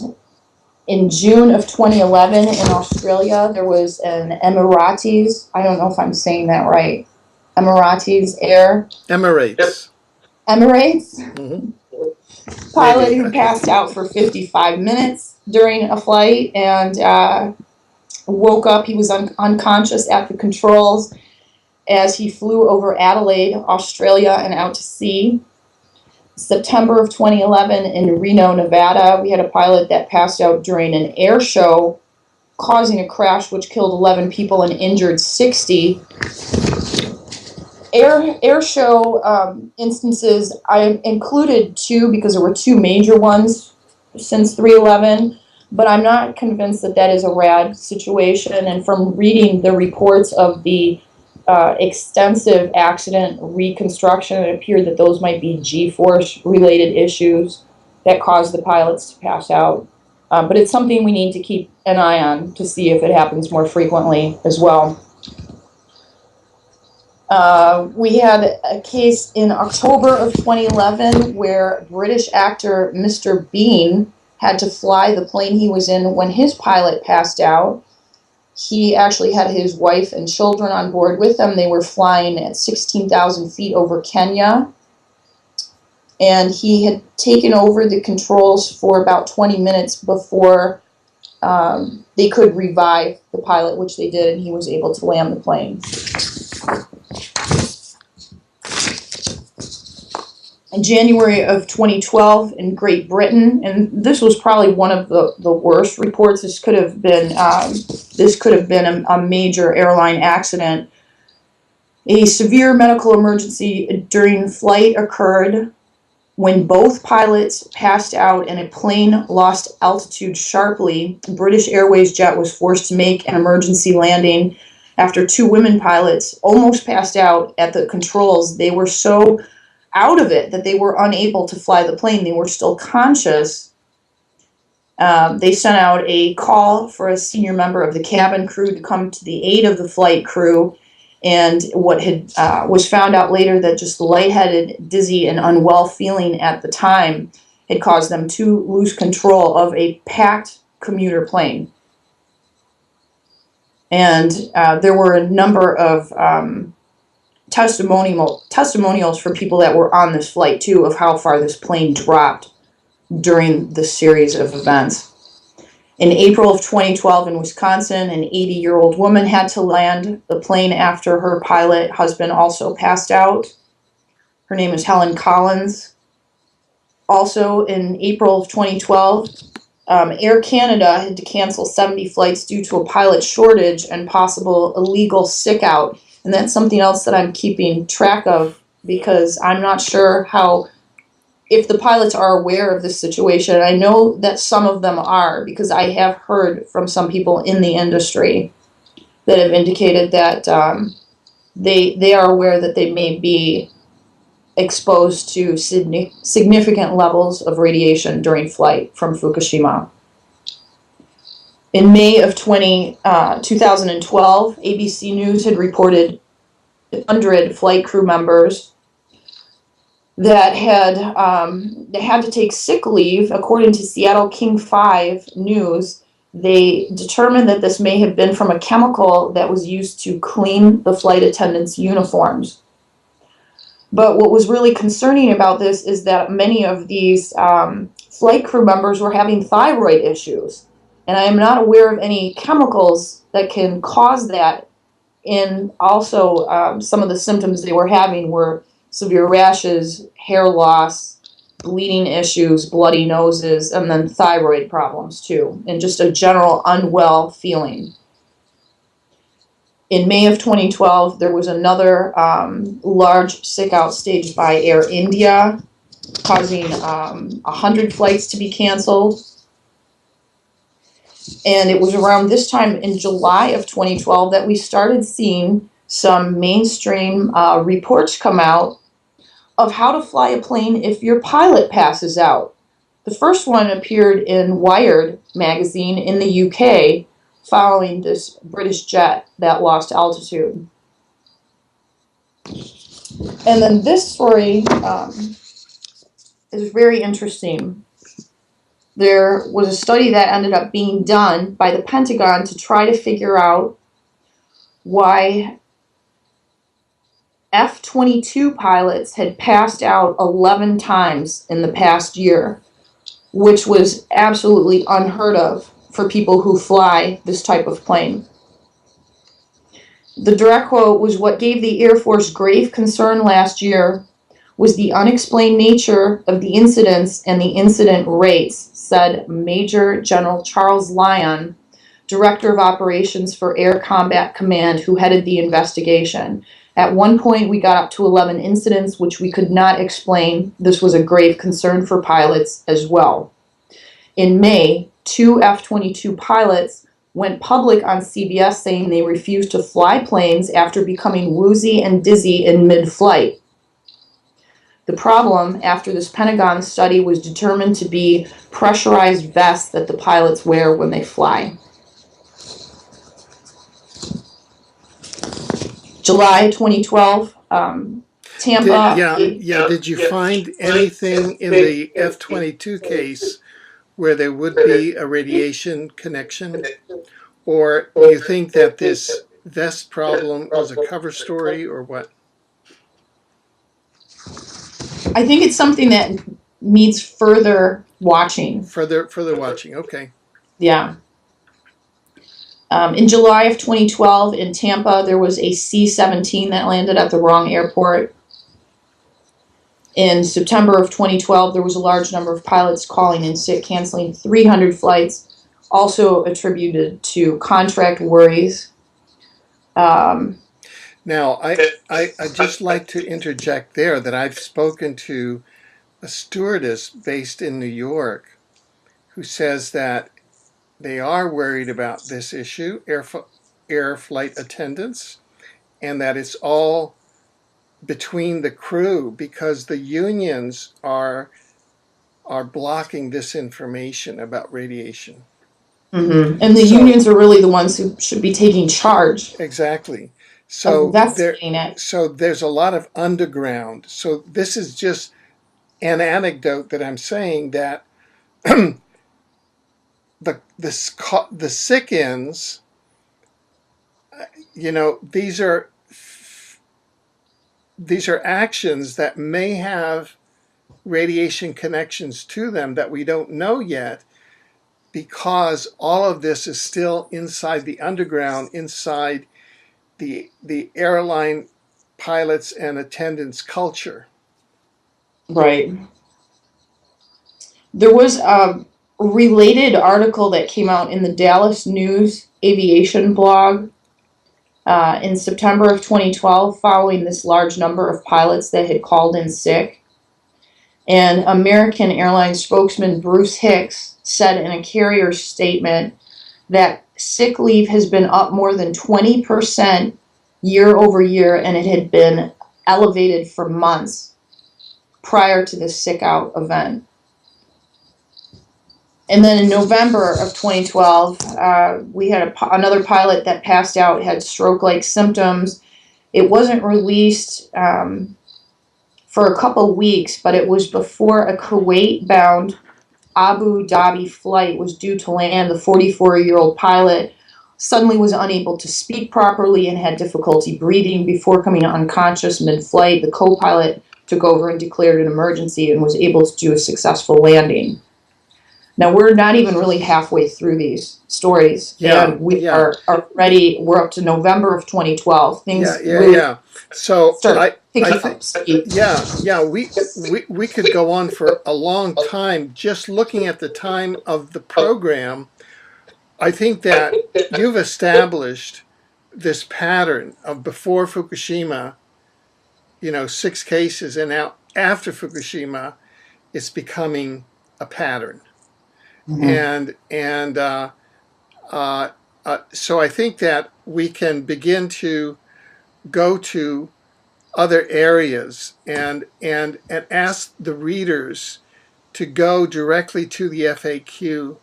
in June of 2011 in Australia, there was an Emirates, I don't know if I'm saying that right, Emirates Air. Emirates. Mm-hmm. Pilot who passed out for 55 minutes during a flight and woke up. He was unconscious at the controls as he flew over Adelaide, Australia, and out to sea. September of 2011 in Reno, Nevada, we had a pilot that passed out during an air show, causing a crash which killed 11 people and injured 60. Air show instances, I included 2 because there were 2 major ones since 3/11, but I'm not convinced that that is a rad situation. And from reading the reports of the extensive accident reconstruction, it appeared that those might be G-force related issues that caused the pilots to pass out. But it's something we need to keep an eye on to see if it happens more frequently as well. We had a case in October of 2011 where British actor Mr. Bean had to fly the plane he was in when his pilot passed out. He actually had his wife and children on board with him. They were flying at 16,000 feet over Kenya. And he had taken over the controls for about 20 minutes before they could revive the pilot, which they did, and he was able to land the plane. In January of 2012 in Great Britain, and this was probably one of the worst reports. This could have been a major airline accident. A severe medical emergency during flight occurred when both pilots passed out and a plane lost altitude sharply. British Airways jet was forced to make an emergency landing after 2 women pilots almost passed out at the controls. They were so out of it that they were unable to fly the plane. They were still conscious, They sent out a call for a senior member of the cabin crew to come to the aid of the flight crew. And what had was found out later that just the lightheaded, dizzy, and unwell feeling at the time had caused them to lose control of a packed commuter plane. And there were a number of testimonials for people that were on this flight too of how far this plane dropped during this series of events. In April of 2012 in Wisconsin, an 80-year-old woman had to land the plane after her pilot husband also passed out. Her name is Helen Collins. Also in April of 2012, Air Canada had to cancel 70 flights due to a pilot shortage and possible illegal sick out. And that's something else that I'm keeping track of because I'm not sure if the pilots are aware of this situation. I know that some of them are because I have heard from some people in the industry that have indicated that they are aware that they may be exposed to significant levels of radiation during flight from Fukushima. In May of 2012, ABC News had reported 100 flight crew members that had to take sick leave. According to Seattle King 5 News, they determined that this may have been from a chemical that was used to clean the flight attendants' uniforms. But what was really concerning about this is that many of these flight crew members were having thyroid issues. And I am not aware of any chemicals that can cause that. And also, some of the symptoms they were having were severe rashes, hair loss, bleeding issues, bloody noses, and then thyroid problems too, and just a general unwell feeling. In May of 2012, there was another large sick out staged by Air India, causing 100 flights to be canceled. And it was around this time in July of 2012 that we started seeing some mainstream reports come out of how to fly a plane if your pilot passes out. The first one appeared in Wired magazine in the UK following this British jet that lost altitude. And then this story is very interesting. There was a study that ended up being done by the Pentagon to try to figure out why F-22 pilots had passed out 11 times in the past year, which was absolutely unheard of for people who fly this type of plane. The direct quote was, "What gave the Air Force grave concern last year was the unexplained nature of the incidents and the incident rates," said Major General Charles Lyon, Director of Operations for Air Combat Command, who headed the investigation. "At one point, we got up to 11 incidents, which we could not explain. This was a grave concern for pilots as well." In May, 2 F-22 pilots went public on CBS saying they refused to fly planes after becoming woozy and dizzy in mid-flight. The problem, after this Pentagon study, was determined to be pressurized vests that the pilots wear when they fly. July 2012, Tampa. Did you find anything in the F-22 case where there would be a radiation connection? Or do you think that this vest problem was a cover story or what? I think it's something that needs further watching. Further watching, okay. Yeah. In July of 2012 in Tampa, there was a C-17 that landed at the wrong airport. In September of 2012, there was a large number of pilots calling in sick, canceling 300 flights, also attributed to contract worries. Now, I'd just like to interject there that I've spoken to a stewardess based in New York who says that they are worried about this issue, air flight attendants, and that it's all between the crew because the unions are are blocking this information about radiation. And the So unions are really the ones who should be taking charge exactly. of So investigating it. there's a lot of underground. So this is just an anecdote that I'm saying that the sick-ins, these are actions that may have radiation connections to them that we don't know yet, because all of this is still inside the underground, inside the airline pilots and attendants culture. Right. There was a related article that came out in the Dallas News Aviation blog in September of 2012, following this large number of pilots that had called in sick. And American Airlines spokesman Bruce Hicks said in a carrier statement that sick leave has been up more than 20% year over year, and it had been elevated for months prior to the sick out event. And then in November of 2012, we had another pilot that passed out, had stroke-like symptoms. It wasn't released for a couple weeks, but it was before a Kuwait-bound Abu Dhabi flight was due to land. The 44-year-old pilot suddenly was unable to speak properly and had difficulty breathing before coming unconscious mid-flight. The co-pilot took over and declared an emergency and was able to do a successful landing. Now, we're not even really halfway through these stories, and we are ready. We're up to November of 2012. Things really So start picking up. we could go on for a long time just looking at the time of the program. I think that you've established this pattern of before Fukushima, 6 cases, and now after Fukushima, it's becoming a pattern. And so I think that we can begin to go to other areas and ask the readers to go directly to the FAQ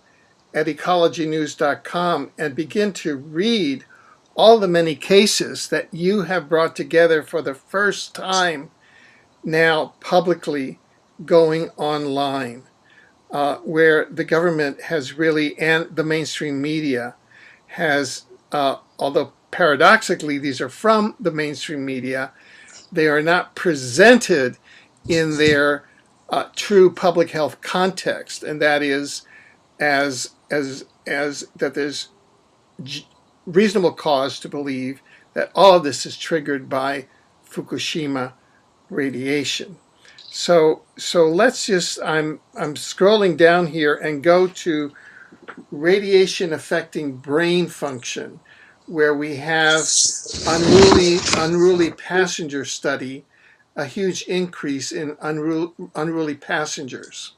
at ecologynews.com and begin to read all the many cases that you have brought together for the first time now publicly going online. Where the government has really, and the mainstream media has, although paradoxically these are from the mainstream media, they are not presented in their true public health context, and that is as that there's reasonable cause to believe that all of this is triggered by Fukushima radiation. So let's just, I'm scrolling down here and go to radiation affecting brain function, where we have unruly passenger study, a huge increase in unruly passengers.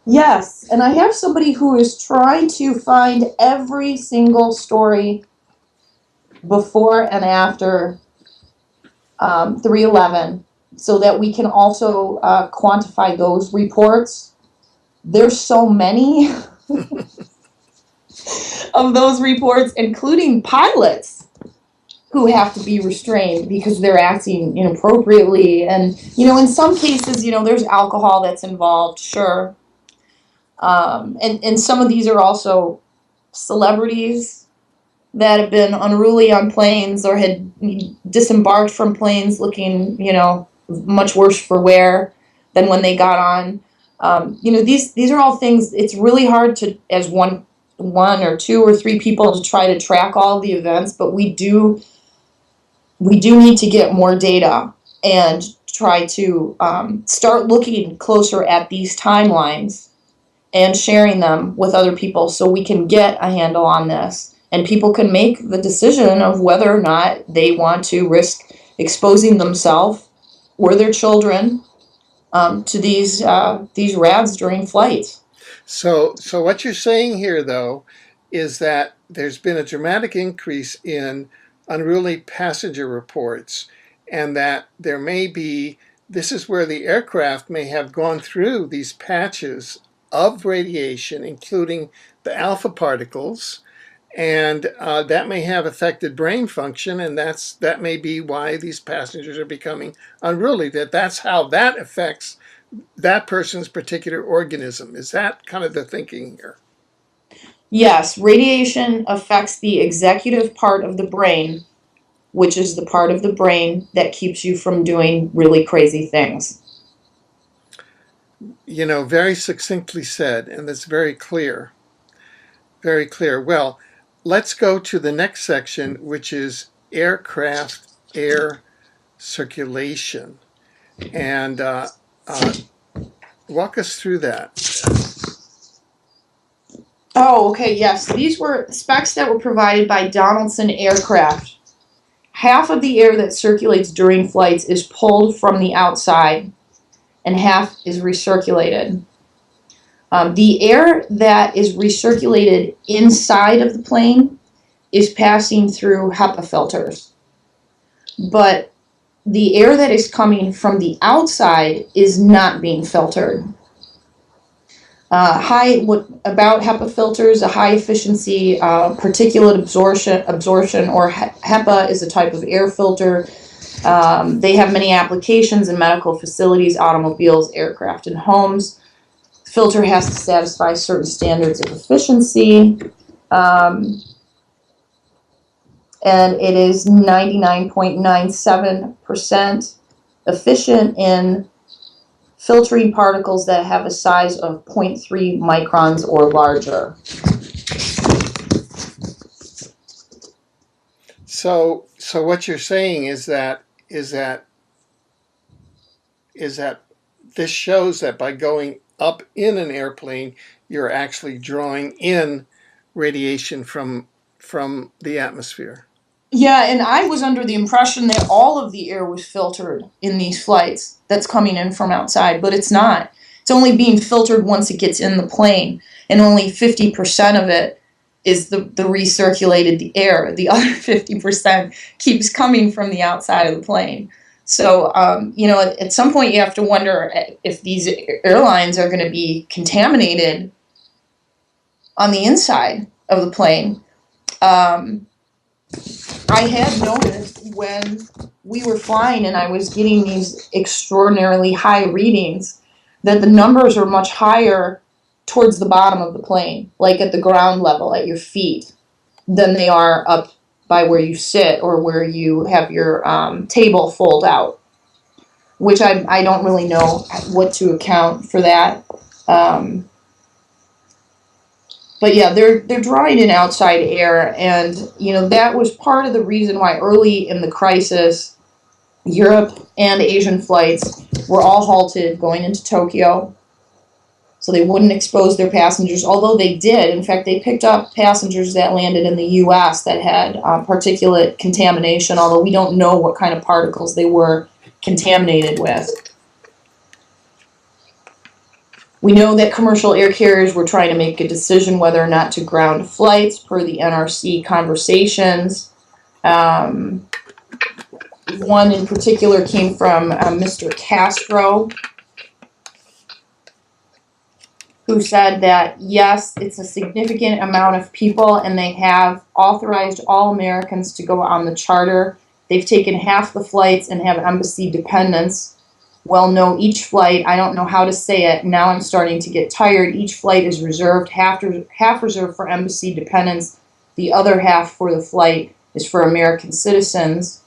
Yes, and I have somebody who is trying to find every single story before and after 3/11, so that we can also quantify those reports. There's so many of those reports, including pilots who have to be restrained because they're acting inappropriately. And, in some cases, there's alcohol that's involved, sure. And some of these are also celebrities that have been unruly on planes or had disembarked from planes looking, much worse for wear than when they got on. These are all things. It's really hard to, as one or two or three people, to try to track all the events, but we do need to get more data and try to start looking closer at these timelines and sharing them with other people so we can get a handle on this. And people can make the decision of whether or not they want to risk exposing themselves or their children to these rads during flights. So what you're saying here, though, is that there's been a dramatic increase in unruly passenger reports, and that there may be this is where the aircraft may have gone through these patches of radiation, including the alpha particles, and that may have affected brain function, and that may be why these passengers are becoming unruly. That's how that affects that person's particular organism. Is that kind of the thinking here? Yes, radiation affects the executive part of the brain, which is the part of the brain that keeps you from doing really crazy things. Very succinctly said, and that's very clear. Very clear. Well, let's go to the next section, which is aircraft air circulation. And walk us through that. Oh, okay, yes. These were specs that were provided by Donaldson Aircraft. Half of the air that circulates during flights is pulled from the outside, and half is recirculated. The air that is recirculated inside of the plane is passing through HEPA filters. But the air that is coming from the outside is not being filtered. About HEPA filters, a high efficiency particulate absorption, or HEPA is a type of air filter. They have many applications in medical facilities, automobiles, aircraft, and homes. The filter has to satisfy certain standards of efficiency, and it is 99.97% efficient in filtering particles that have a size of 0.3 microns or larger. So what you're saying is that this shows that by going up in an airplane, you're actually drawing in radiation from the atmosphere. Yeah, and I was under the impression that all of the air was filtered in these flights that's coming in from outside, but it's not. It's only being filtered once it gets in the plane, and only 50% of it is the recirculated air. The other 50% keeps coming from the outside of the plane. So, at some point you have to wonder if these airlines are going to be contaminated on the inside of the plane. I had noticed when we were flying and I was getting these extraordinarily high readings that the numbers are much higher towards the bottom of the plane, like at the ground level, at your feet, than they are up by where you sit or where you have your table fold out, which I don't really know what to account for that. But yeah, they're drawing in outside air, and that was part of the reason why early in the crisis, Europe and Asian flights were all halted going into Tokyo, so they wouldn't expose their passengers. Although they did, in fact, they picked up passengers that landed in the U.S. that had particulate contamination. Although we don't know what kind of particles they were contaminated with. We know that commercial air carriers were trying to make a decision whether or not to ground flights per the NRC conversations. One in particular came from Mr. Castro, who said that, yes, it's a significant amount of people, and they have authorized all Americans to go on the charter. They've taken half the flights and have embassy dependents. Well, no, each flight, I don't know how to say it, now I'm starting to get tired. Each flight is reserved, half reserved for embassy dependents. The other half for the flight is for American citizens.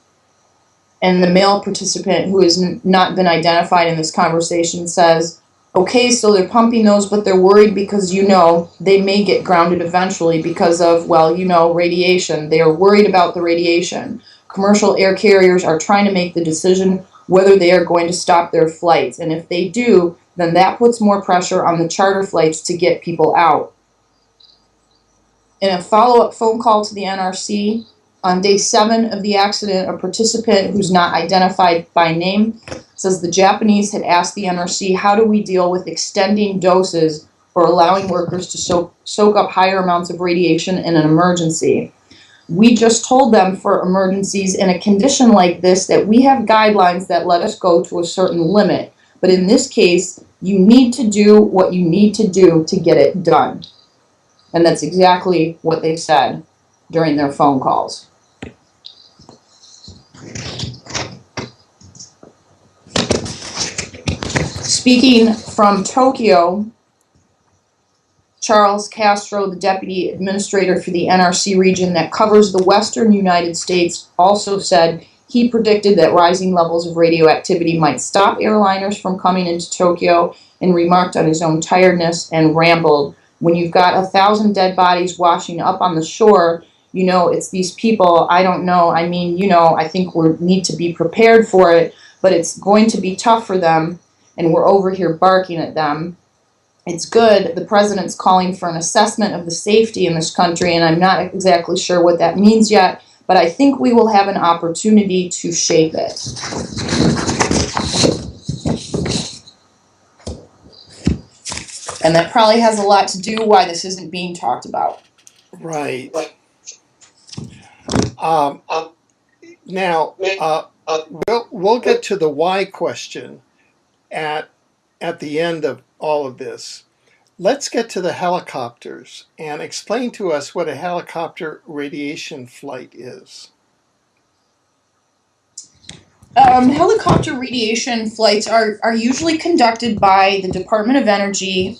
And the male participant, who has not been identified in this conversation, says, okay, so they're pumping those, but they're worried because, they may get grounded eventually because of, radiation. They are worried about the radiation. Commercial air carriers are trying to make the decision whether they are going to stop their flights. And if they do, then that puts more pressure on the charter flights to get people out. In a follow-up phone call to the NRC, on day 7 of the accident, a participant who's not identified by name says the Japanese had asked the NRC, how do we deal with extending doses or allowing workers to soak up higher amounts of radiation in an emergency? We just told them for emergencies in a condition like this that we have guidelines that let us go to a certain limit. But in this case, you need to do what you need to do to get it done. And that's exactly what they said during their phone calls. Speaking from Tokyo, Charles Castro, the deputy administrator for the NRC region that covers the western United States, also said he predicted that rising levels of radioactivity might stop airliners from coming into Tokyo, and remarked on his own tiredness and rambled, when you've got 1,000 dead bodies washing up on the shore, you know, it's these people, I don't know, I mean, you know, I think we need to be prepared for it, but it's going to be tough for them, and we're over here barking at them. It's good. The president's calling for an assessment of the safety in this country, and I'm not exactly sure what that means yet, but I think we will have an opportunity to shape it. And that probably has a lot to do why this isn't being talked about. Right. Now, we'll get to the why question at the end of all of this. Let's get to the helicopters and explain to us what a helicopter radiation flight is. Helicopter radiation flights are usually conducted by the Department of Energy,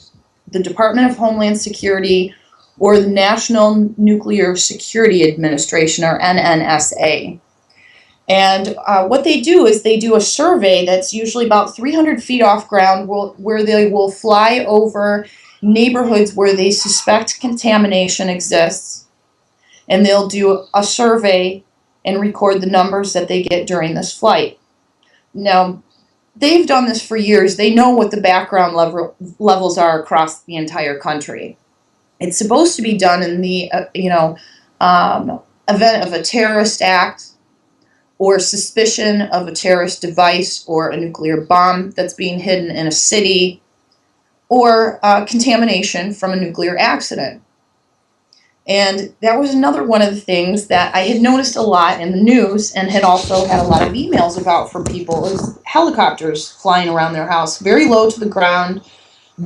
the Department of Homeland Security, or the National Nuclear Security Administration, or NNSA. And what they do is they do a survey that's usually about 300 feet off ground, where they will fly over neighborhoods where they suspect contamination exists, and they'll do a survey and record the numbers that they get during this flight. Now, they've done this for years. They know what the background levels are across the entire country. It's supposed to be done in the event of a terrorist act, or suspicion of a terrorist device or a nuclear bomb that's being hidden in a city, or contamination from a nuclear accident. And that was another one of the things that I had noticed a lot in the news, and had also had a lot of emails about from people, is helicopters flying around their house, very low to the ground,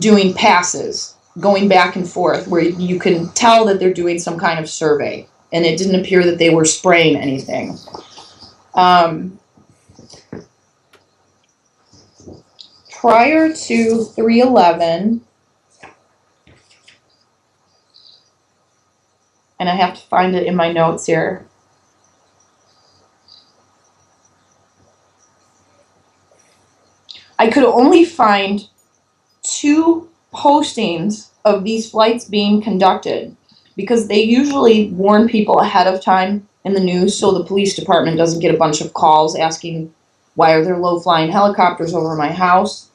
doing passes, going back and forth, where you can tell that they're doing some kind of survey, and it didn't appear that they were spraying anything. Prior to 3/11, and I have to find it in my notes here. I could only find 2 postings of these flights being conducted, because they usually warn people ahead of time in the news, so the police department doesn't get a bunch of calls asking, why are there low-flying helicopters over my house?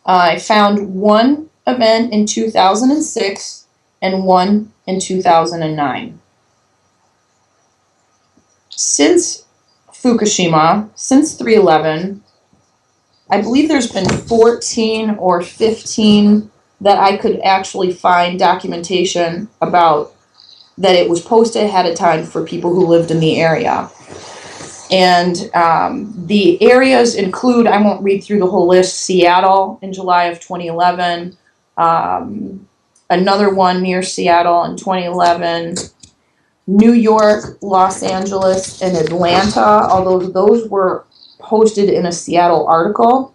I found one event in 2006 and one in 2009. Since Fukushima, since 3/11, I believe there's been 14 or 15 that I could actually find documentation about, that it was posted ahead of time for people who lived in the area. And the areas include, I won't read through the whole list, Seattle in July of 2011, another one near Seattle in 2011, New York, Los Angeles, and Atlanta, although those were posted in a Seattle article.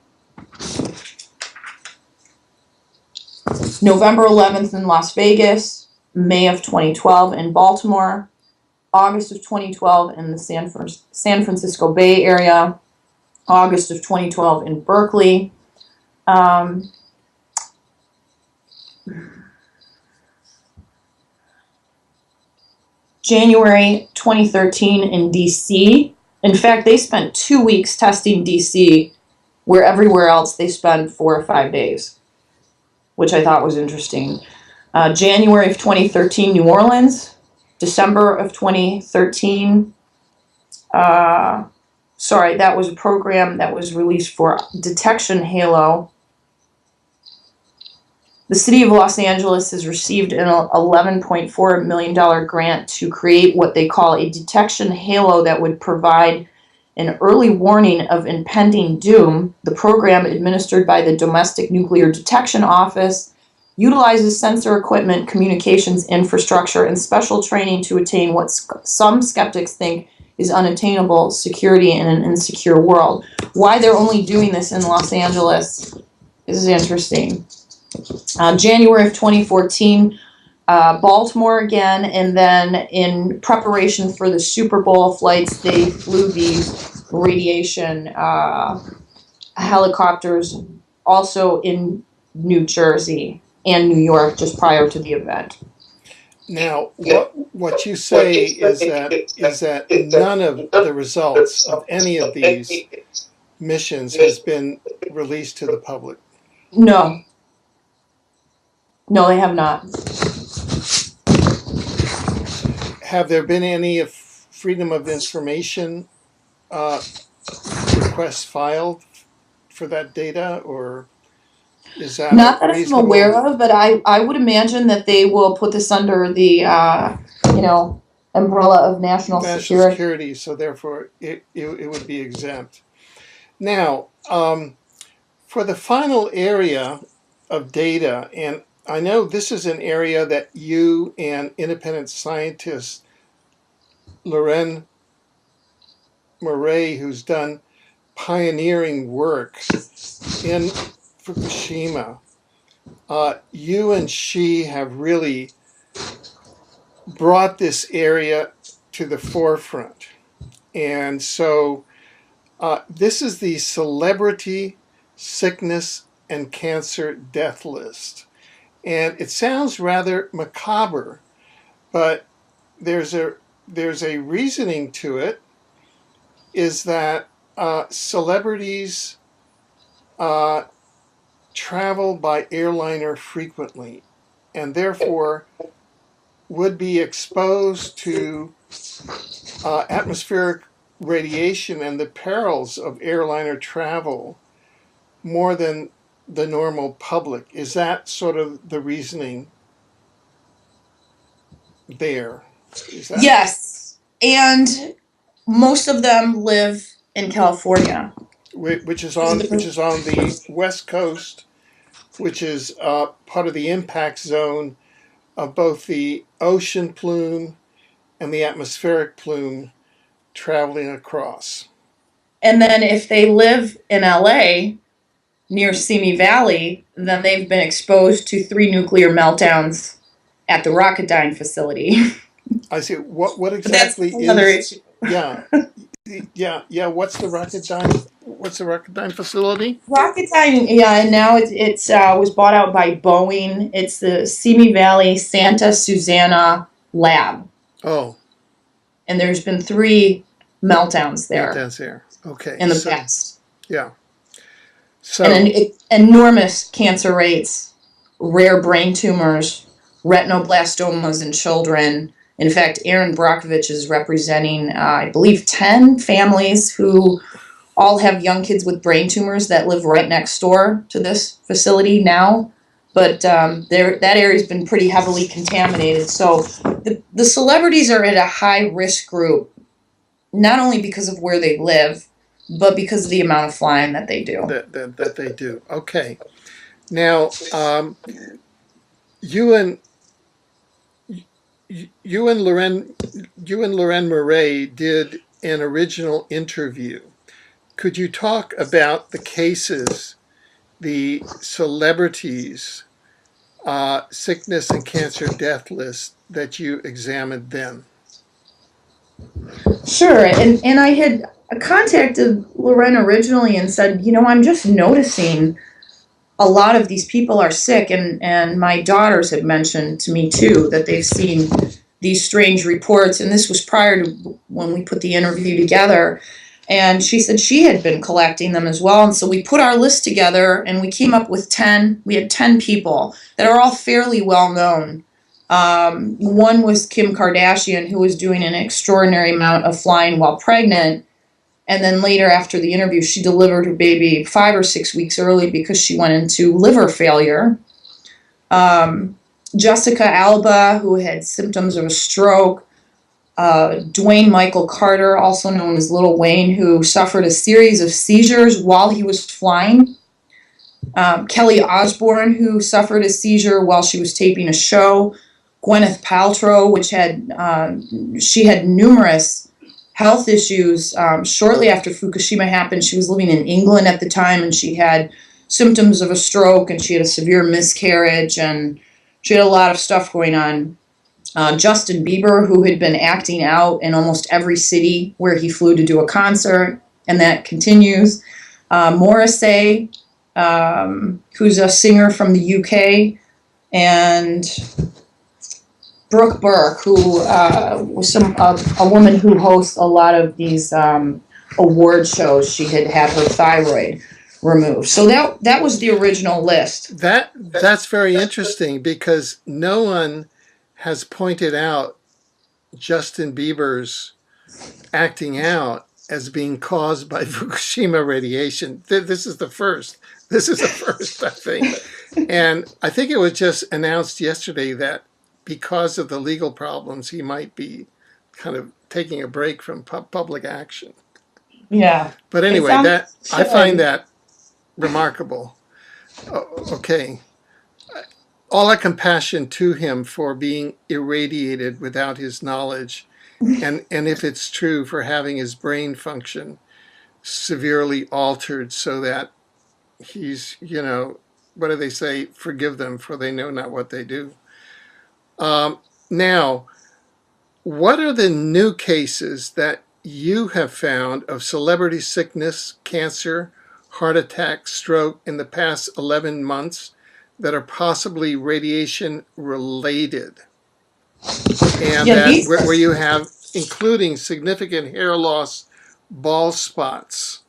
November 11th in Las Vegas, May of 2012 in Baltimore, August of 2012 in the San Francisco Bay Area, August of 2012 in Berkeley, January 2013 in DC. In fact, they spent 2 weeks testing DC, where everywhere else they spend 4 or 5 days, which I thought was interesting. January of 2013, New Orleans. December of 2013, sorry, that was a program that was released for Detection Halo. The city of Los Angeles has received an $11.4 million grant to create what they call a detection halo that would provide an early warning of impending doom. The program, administered by the Domestic Nuclear Detection Office, utilizes sensor equipment, communications infrastructure, and special training to attain what some skeptics think is unattainable security in an insecure world. Why they're only doing this in Los Angeles is interesting. January of 2014, Baltimore again, and then in preparation for the Super Bowl flights, they flew these radiation helicopters also in New Jersey and New York just prior to the event. Now, what you say is that none of the results of any of these missions has been released to the public. No. No, they have not. Have there been any Freedom of Information requests filed for that data, or is that not that I'm aware of? But I would imagine that they will put this under the umbrella of national security. So therefore, it would be exempt. Now, for the final area of data, and I know this is an area that you and independent scientist Lorraine Murray, who's done pioneering work in Fukushima, you and she have really brought this area to the forefront. And so this is the Celebrity Sickness and Cancer Death List. And it sounds rather macabre, but there's a reasoning to it, is that celebrities travel by airliner frequently and therefore would be exposed to atmospheric radiation and the perils of airliner travel more than the normal public. Is that sort of the reasoning there? Yes, and most of them live in California, which is on the West Coast, which is part of the impact zone of both the ocean plume and the atmospheric plume traveling across. And then if they live in LA near Simi Valley, then they've been exposed to 3 nuclear meltdowns at the Rocketdyne facility. I see. What exactly is another issue? Yeah. What's the Rocketdyne facility? Rocketdyne, and now it's was bought out by Boeing. It's the Simi Valley Santa Susana Lab. Oh. And there's been 3 meltdowns there. Meltdowns there. Okay. In the past. Yeah. So and enormous cancer rates, rare brain tumors, retinoblastomas in children. In fact, Aaron Brockovich is representing, I believe, 10 families who all have young kids with brain tumors that live right next door to this facility now. But that area's been pretty heavily contaminated. So the celebrities are at a high risk group, not only because of where they live, but because of the amount of flying that they do. That they do. Okay. Now, you and Lorraine Murray did an original interview. Could you talk about the cases, the celebrities, sickness and cancer death list that you examined then? Sure, and I had contacted Lorraine originally and said, I'm just noticing a lot of these people are sick, and my daughters had mentioned to me too that they've seen these strange reports, and this was prior to when we put the interview together. And she said she had been collecting them as well, and so we put our list together and we came up with 10. We had 10 people that are all fairly well known. One was Kim Kardashian, who was doing an extraordinary amount of flying while pregnant. And then later after the interview, she delivered her baby 5 or 6 weeks early because she went into liver failure. Jessica Alba, who had symptoms of a stroke. Dwayne Michael Carter, also known as Little Wayne, who suffered a series of seizures while he was flying. Kelly Osbourne, who suffered a seizure while she was taping a show. Gwyneth Paltrow, she had numerous health issues shortly after Fukushima happened. She was living in England at the time, and she had symptoms of a stroke, and she had a severe miscarriage, and she had a lot of stuff going on. Justin Bieber, who had been acting out in almost every city where he flew to do a concert, and that continues. Morrissey, who's a singer from the UK, and Brooke Burke, who was a woman who hosts a lot of these award shows. She had her thyroid removed. So that was the original list. That's very interesting, because no one has pointed out Justin Bieber's acting out as being caused by Fukushima radiation. This is the first. This is the first, I think. And I think it was just announced yesterday that because of the legal problems, he might be kind of taking a break from public action. Yeah. But anyway, I find that remarkable. Okay. All our compassion to him for being irradiated without his knowledge, and if it's true, for having his brain function severely altered so that he's, what do they say? Forgive them, for they know not what they do. Now, what are the new cases that you have found of celebrity sickness, cancer, heart attack, stroke in the past 11 months that are possibly radiation related? And where you have, including significant hair loss, bald spots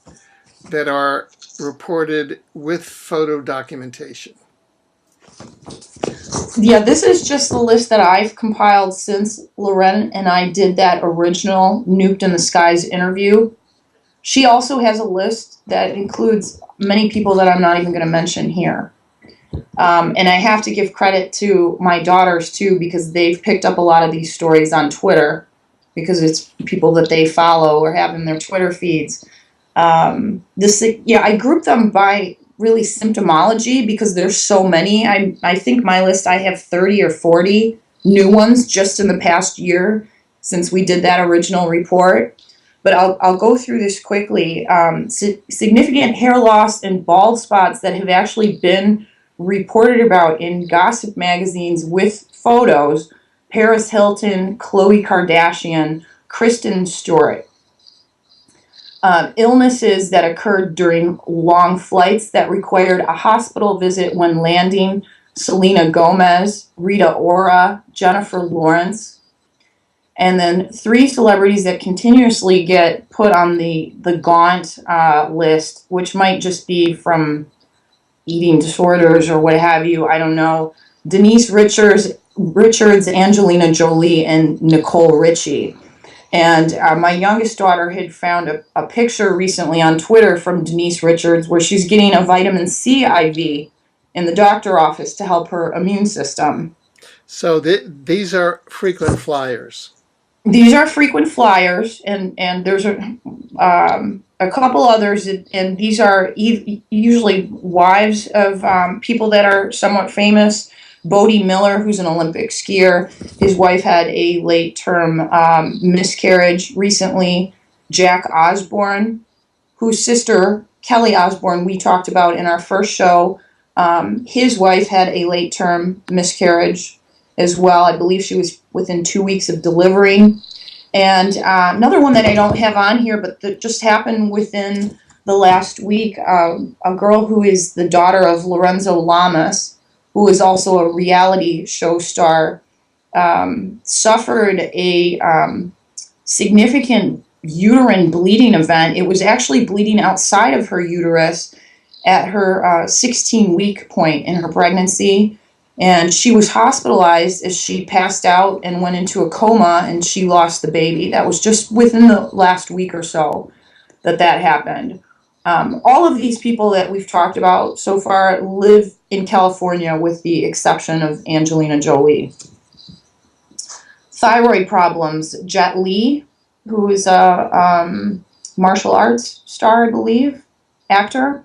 that are reported with photo documentation. Yeah, this is just the list that I've compiled since Loren and I did that original Nuked in the Skies interview. She also has a list that includes many people that I'm not even going to mention here. And I have to give credit to my daughters, too, because they've picked up a lot of these stories on Twitter, because it's people that they follow or have in their Twitter feeds. I group them by really symptomology, because there's so many. I think my list, I have 30 or 40 new ones just in the past year since we did that original report. But I'll go through this quickly. Significant hair loss and bald spots that have actually been reported about in gossip magazines with photos: Paris Hilton, Khloe Kardashian, Kristen Stewart. Illnesses that occurred during long flights that required a hospital visit when landing: Selena Gomez, Rita Ora, Jennifer Lawrence. And then 3 celebrities that continuously get put on the gaunt list, which might just be from eating disorders or what have you, I don't know: Denise Richards, Angelina Jolie, and Nicole Richie. And my youngest daughter had found a picture recently on Twitter from Denise Richards where she's getting a vitamin C IV in the doctor office to help her immune system. So these are frequent flyers. These are frequent flyers, and there's a couple others, and these are usually wives of people that are somewhat famous. Bodie Miller, who's an Olympic skier, his wife had a late-term miscarriage recently. Jack Osbourne, whose sister, Kelly Osbourne, we talked about in our first show, his wife had a late-term miscarriage as well. I believe she was within 2 weeks of delivering. And another one that I don't have on here, but that just happened within the last week, a girl who is the daughter of Lorenzo Lamas, who is also a reality show star, suffered a significant uterine bleeding event. It was actually bleeding outside of her uterus at her 16-week point in her pregnancy. And she was hospitalized as she passed out and went into a coma, and she lost the baby. That was just within the last week or so that happened. All of these people that we've talked about so far live in California with the exception of Angelina Jolie. Thyroid problems. Jet Li, who is a martial arts star, I believe, actor.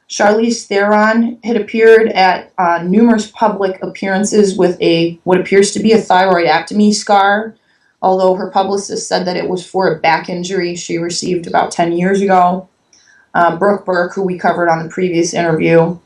Charlize Theron had appeared at numerous public appearances with what appears to be a thyroidectomy scar, although her publicist said that it was for a back injury she received about 10 years ago. Brooke Burke, who we covered on the previous interview.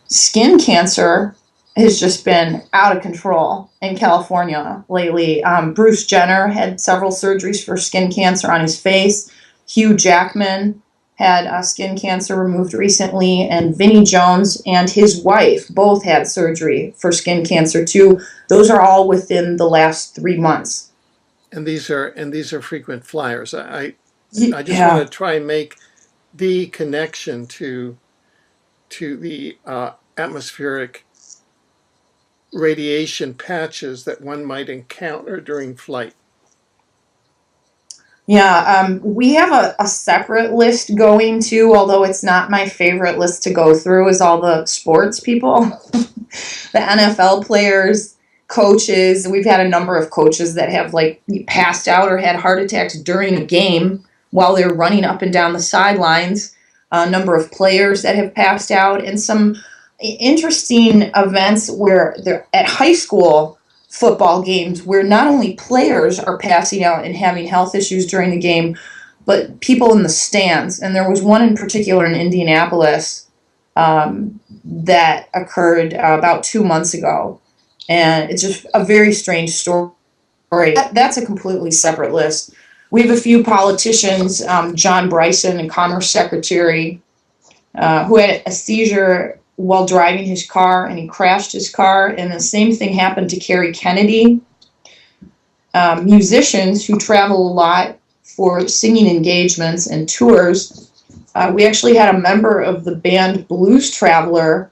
Skin cancer has just been out of control in California lately. Bruce Jenner had several surgeries for skin cancer on his face. Hugh Jackman had skin cancer removed recently, and Vinnie Jones and his wife both had surgery for skin cancer too. Those are all within the last 3 months. And these are frequent flyers. I just want to try and make the connection to the atmospheric radiation patches that one might encounter during flight. Yeah, we have a separate list going too, although it's not my favorite list to go through, is all the sports people, the NFL players, coaches. We've had a number of coaches that have like passed out or had heart attacks during a game while they're running up and down the sidelines. A number of players that have passed out, and some interesting events where they're at high school football games where not only players are passing out and having health issues during the game, but people in the stands. And there was one in particular in Indianapolis that occurred about 2 months ago. And it's just a very strange story. That's a completely separate list. We have a few politicians, John Bryson, Commerce Secretary, who had a seizure while driving his car, and he crashed his car, and the same thing happened to Kerry Kennedy. Musicians who travel a lot for singing engagements and tours. We actually had a member of the band Blues Traveler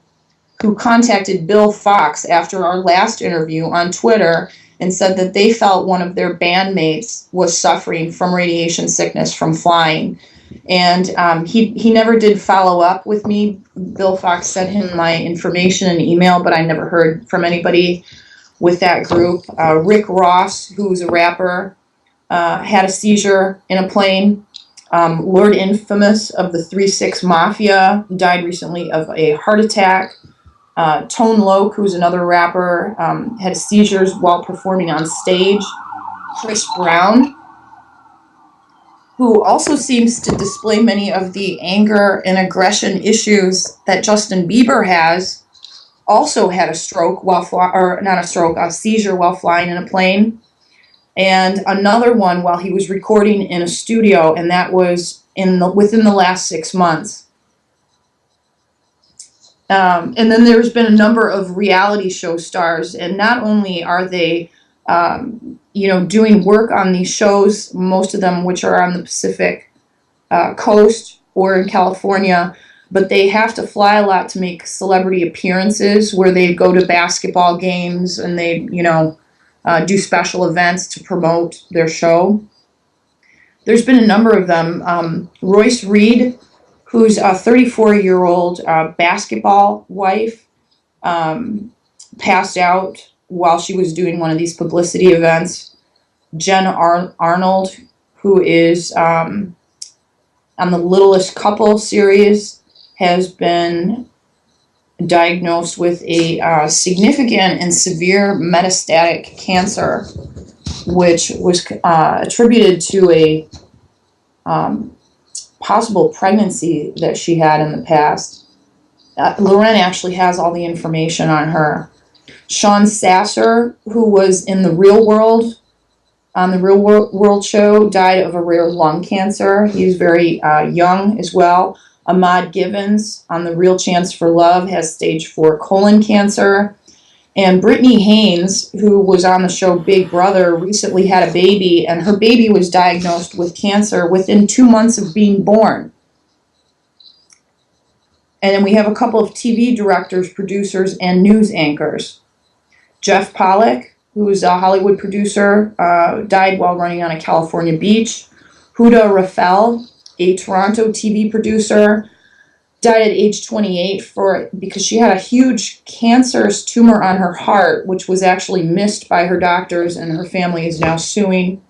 who contacted Bill Fox after our last interview on Twitter and said that they felt one of their bandmates was suffering from radiation sickness from flying. And he never did follow up with me. Bill Fox sent him my information in email, but I never heard from anybody with that group. Rick Ross, who's a rapper, had a seizure in a plane. Lord Infamous of the 3-6 Mafia died recently of a heart attack. Tone Loc, who's another rapper, had seizures while performing on stage. Chris Brown, who also seems to display many of the anger and aggression issues that Justin Bieber has, also had a stroke a seizure while flying in a plane. And another one while he was recording in a studio, and that was within the last 6 months. And then there's been a number of reality show stars, and not only are they doing work on these shows, most of them which are on the Pacific coast or in California, but they have to fly a lot to make celebrity appearances where they go to basketball games and they, do special events to promote their show. There's been a number of them. Royce Reed, who's a 34-year-old basketball wife, passed out while she was doing one of these publicity events. Jen Arnold, who is on the Littlest Couple series, has been diagnosed with a significant and severe metastatic cancer, which was attributed to a possible pregnancy that she had in the past. Loren actually has all the information on her. Sean Sasser, who was in The Real World, on The Real World show, died of a rare lung cancer. He's very young as well. Ahmad Givens, on The Real Chance for Love, has stage 4 colon cancer. And Brittany Haynes, who was on the show Big Brother, recently had a baby, and her baby was diagnosed with cancer within 2 months of being born. And then we have a couple of TV directors, producers, and news anchors. Jeff Pollack, who's a Hollywood producer, died while running on a California beach. Huda Rafael, a Toronto TV producer, died at age 28 because she had a huge cancerous tumor on her heart, which was actually missed by her doctors, and her family is now suing.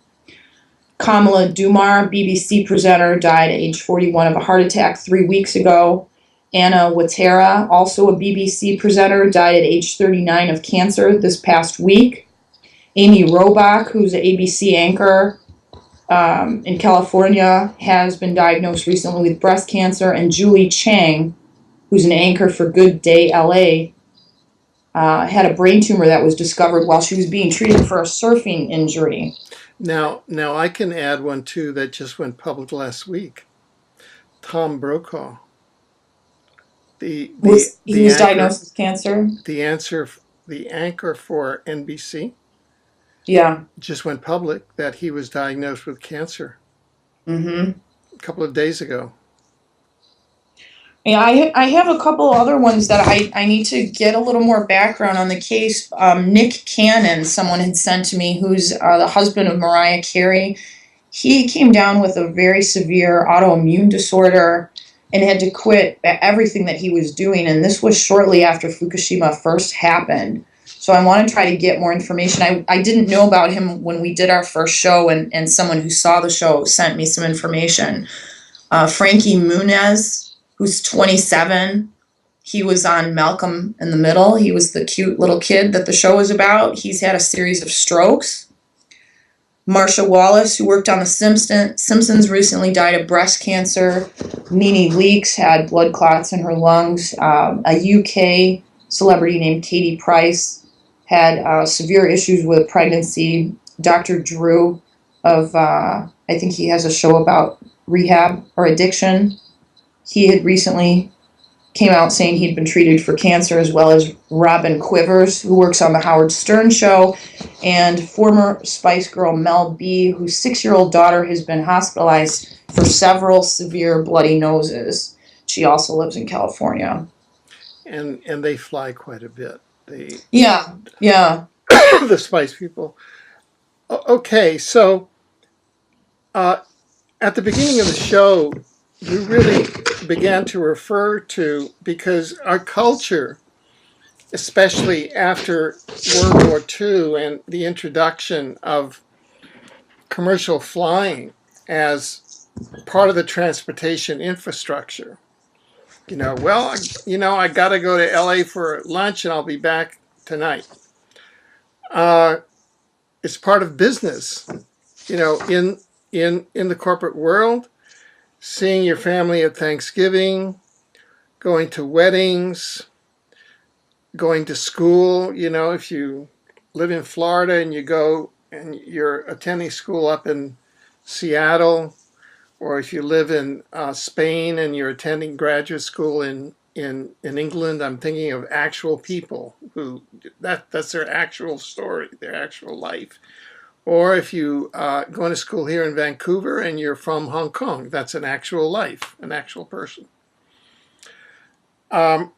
Kamala Dumar, BBC presenter, died at age 41 of a heart attack 3 weeks ago. Anna Watera, also a BBC presenter, died at age 39 of cancer this past week. Amy Robach, who's an ABC anchor in California, has been diagnosed recently with breast cancer. And Julie Chang, who's an anchor for Good Day LA, had a brain tumor that was discovered while she was being treated for a surfing injury. Now I can add one too that just went public last week. Tom Brokaw, He was diagnosed with cancer. The anchor for NBC. Yeah. Just went public that he was diagnosed with cancer. Mm-hmm. A couple of days ago. Yeah, I have a couple other ones that I need to get a little more background on the case. Nick Cannon, someone had sent to me, who's the husband of Mariah Carey. He came down with a very severe autoimmune disorder and had to quit everything that he was doing. And this was shortly after Fukushima first happened. So I want to try to get more information. I didn't know about him when we did our first show, and someone who saw the show sent me some information. Frankie Muniz, who's 27. He was on Malcolm in the Middle. He was the cute little kid that the show was about. He's had a series of strokes. Marsha Wallace, who worked on The Simpsons, recently died of breast cancer. Nene Leakes had blood clots in her lungs. A UK celebrity named Katie Price had severe issues with pregnancy. Dr. Drew I think he has a show about rehab or addiction. He had recently came out saying he'd been treated for cancer, as well as Robin Quivers, who works on the Howard Stern show, and former Spice Girl Mel B, whose 6-year-old daughter has been hospitalized for several severe bloody noses. She also lives in California. And they fly quite a bit. Yeah. The Spice people. Okay, so at the beginning of the show, you really began to refer to, because our culture, especially after World War II and the introduction of commercial flying as part of the transportation infrastructure, I got to go to LA for lunch and I'll be back tonight. It's part of business, in the corporate world. Seeing your family at Thanksgiving, going to weddings, going to school. If you live in Florida and you go and you're attending school up in Seattle, or if you live in Spain and you're attending graduate school in England, I'm thinking of actual people who that's their actual story, their actual life. Or if you going to school here in Vancouver and you're from Hong Kong, that's an actual life, an actual person. How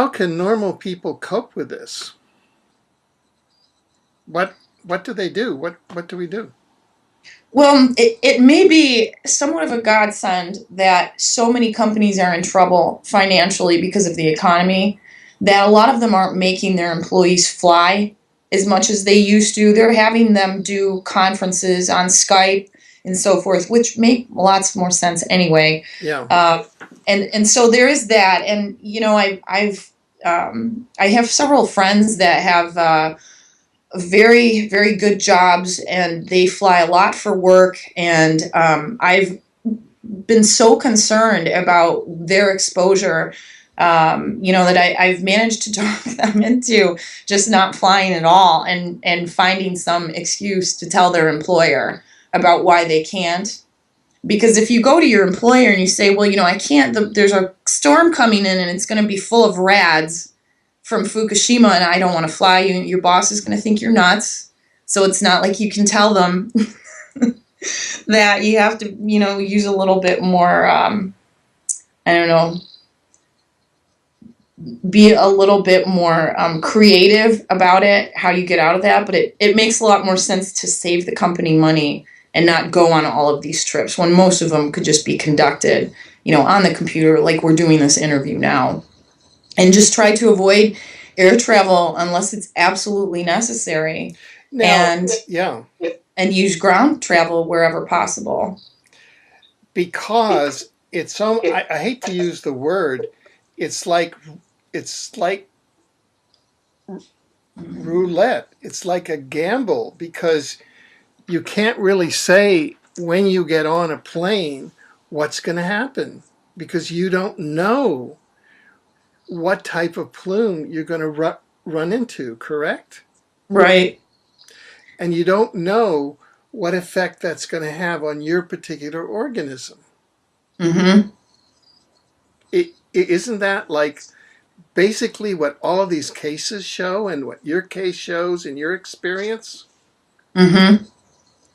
can normal people cope with this? What do they do? What do we do? Well, it may be somewhat of a godsend that so many companies are in trouble financially because of the economy, that a lot of them aren't making their employees fly as much as they used to. They're having them do conferences on Skype and so forth, which make lots more sense anyway. Yeah. And so there is that. And I have several friends that have very, very good jobs, and they fly a lot for work. And I've been so concerned about their exposure, that I've managed to talk them into just not flying at all, and finding some excuse to tell their employer about why they can't. Because if you go to your employer and you say, well, I can't, there's a storm coming in and it's going to be full of rads from Fukushima and I don't want to fly, your boss is going to think you're nuts. So it's not like you can tell them that. You have to, use a little bit more, be a little bit more creative about it, how you get out of that. But it makes a lot more sense to save the company money and not go on all of these trips when most of them could just be conducted on the computer like we're doing this interview now. And just try to avoid air travel unless it's absolutely necessary. Now, And yeah, use ground travel wherever possible. because it's so, I hate to use the word, it's like it's like roulette. It's like a gamble because you can't really say when you get on a plane what's going to happen because you don't know what type of plume you're going to run into, correct? Right. And you don't know what effect that's going to have on your particular organism. Mm-hmm. Isn't that like basically what all of these cases show and what your case shows in your experience? Mm-hmm.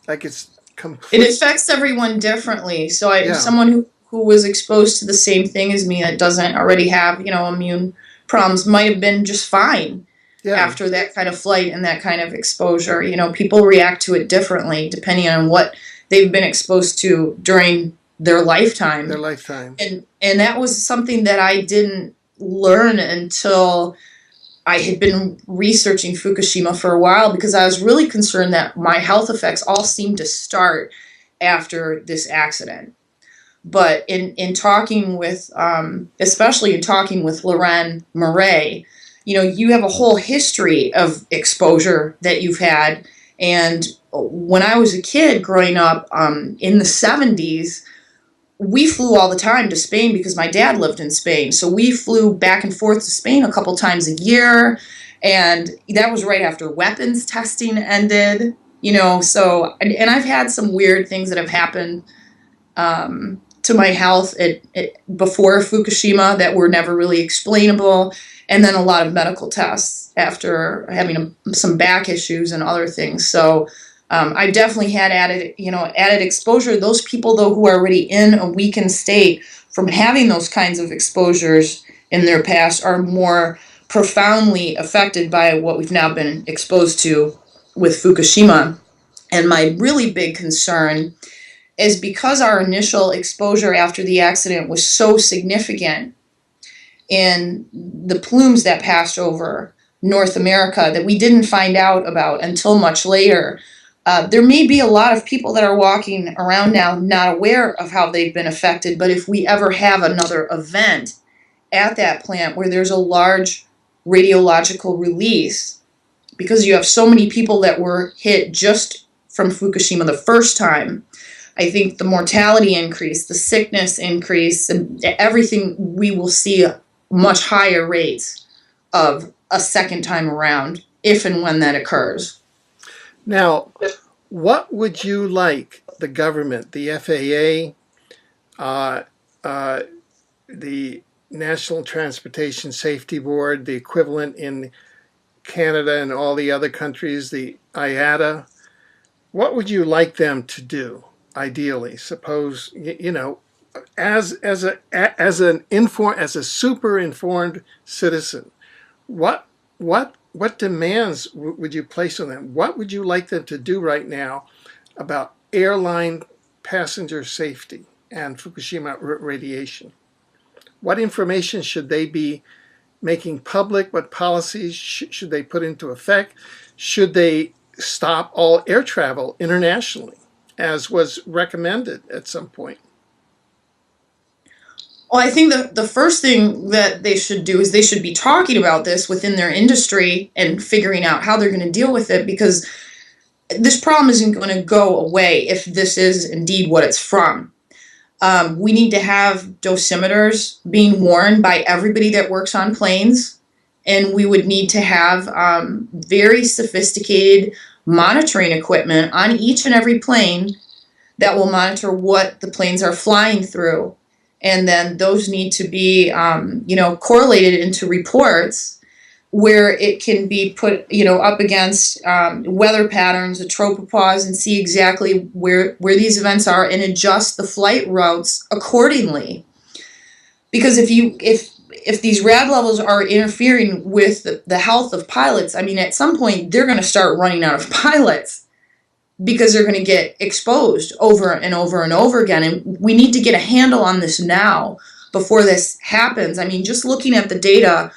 Like it's It complete. affects everyone differently. So Yeah, someone who was exposed to the same thing as me that doesn't already have, immune problems might have been just fine yeah, after that kind of flight and that kind of exposure. People react to it differently depending on what they've been exposed to during their their lifetime. lifetime. And that was something that I didn't learn until I had been researching Fukushima for a while because I was really concerned that my health effects all seemed to start after this accident. But in talking with, especially in talking with Loren Murray, you have a whole history of exposure that you've had. And when I was a kid growing up in the 70s, we flew all the time to Spain because my dad lived in Spain. So we flew back and forth to Spain a couple times a year. And that was right after weapons testing ended, so, and I've had some weird things that have happened to my health before Fukushima that were never really explainable. And then a lot of medical tests after having some back issues and other things. So I definitely had added exposure. Those people, though, who are already in a weakened state from having those kinds of exposures in their past are more profoundly affected by what we've now been exposed to with Fukushima. And my really big concern is because our initial exposure after the accident was so significant in the plumes that passed over North America that we didn't find out about until much later. There may be a lot of people that are walking around now not aware of how they've been affected, but if we ever have another event at that plant where there's a large radiological release, because you have so many people that were hit just from Fukushima the first time, I think the mortality increase, the sickness increase, and everything, we will see much higher rates of a second time around if and when that occurs. Now, what would you like the government, the FAA, the National Transportation Safety Board, the equivalent in Canada and all the other countries, the IATA, what would you like them to do? Ideally, suppose as a super informed citizen, what demands would you place on them? What would you like them to do right now about airline passenger safety and Fukushima radiation? What information should they be making public? What policies should they put into effect? Should they stop all air travel internationally, as was recommended at some point? Well, I think the first thing that they should do is they should be talking about this within their industry and figuring out how they're going to deal with it, because this problem isn't going to go away if this is indeed what it's from. We need to have dosimeters being worn by everybody that works on planes, and we would need to have very sophisticated monitoring equipment on each and every plane that will monitor what the planes are flying through. And then those need to be, correlated into reports where it can be put, up against weather patterns, a tropopause, and see exactly where these events are and adjust the flight routes accordingly. Because if these rad levels are interfering with the health of pilots, I mean, at some point they're going to start running out of pilots. because they're going to get exposed over and over and over again. And we need to get a handle on this now before this happens. I mean, just looking at the data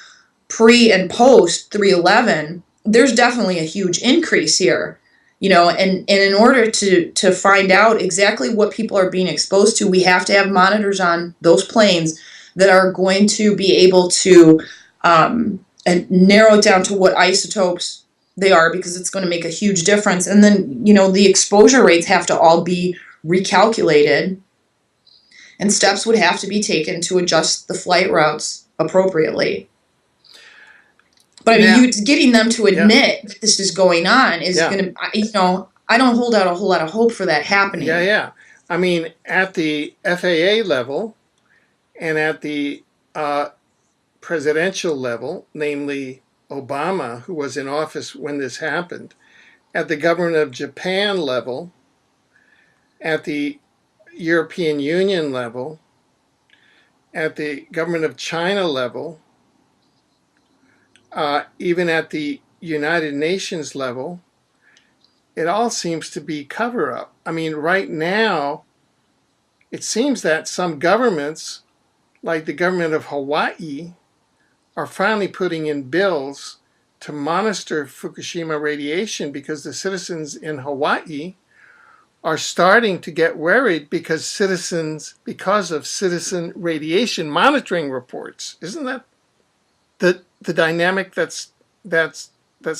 pre and post 3/11, there's definitely a huge increase here. And in order to find out exactly what people are being exposed to, we have to have monitors on those planes that are going to be able to and narrow it down to what isotopes they are, because it's going to make a huge difference. And then, the exposure rates have to all be recalculated, and steps would have to be taken to adjust the flight routes appropriately. But I mean, getting them to admit that this is going on is going to, I don't hold out a whole lot of hope for that happening. Yeah. I mean, at the FAA level and at the presidential level, namely Obama, who was in office when this happened, at the government of Japan level, at the European Union level, at the government of China level, even at the United Nations level, it all seems to be cover-up. I mean, right now, it seems that some governments, like the government of Hawaii, are finally putting in bills to monitor Fukushima radiation, because the citizens in Hawaii are starting to get worried because of citizen radiation monitoring reports. Isn't that the dynamic that's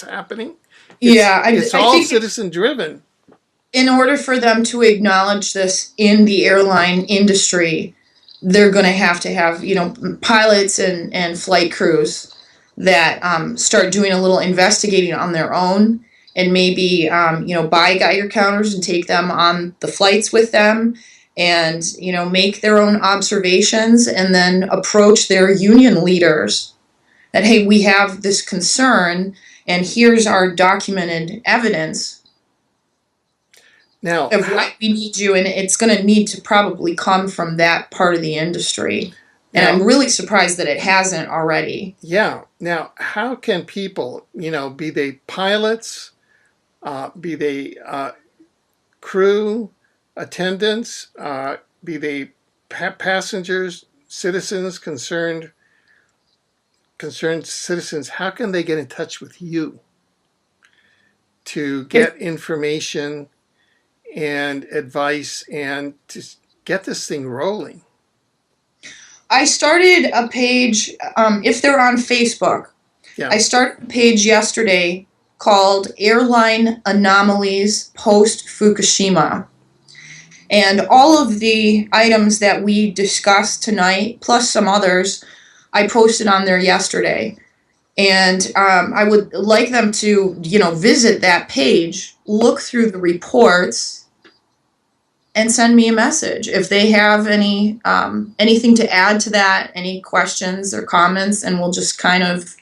happening? It's all citizen driven. In order for them to acknowledge this in the airline industry, they're going to have, pilots and flight crews that start doing a little investigating on their own, and maybe, buy Geiger counters and take them on the flights with them, and, make their own observations, and then approach their union leaders that, hey, we have this concern, and here's our documented evidence now of what we need you, and it's going to need to probably come from that part of the industry. And I'm really surprised that it hasn't already. Yeah. Now, how can people, be they pilots, be they crew, attendants, be they passengers, citizens, concerned citizens, how can they get in touch with you to get information and advice and to get this thing rolling? I started a page, if they're on Facebook, I started a page yesterday called Airline Anomalies Post Fukushima. And all of the items that we discussed tonight, plus some others, I posted on there yesterday. And I would like them to, visit that page, look through the reports, and send me a message if they have anything to add to that, any questions or comments, and we'll just kind of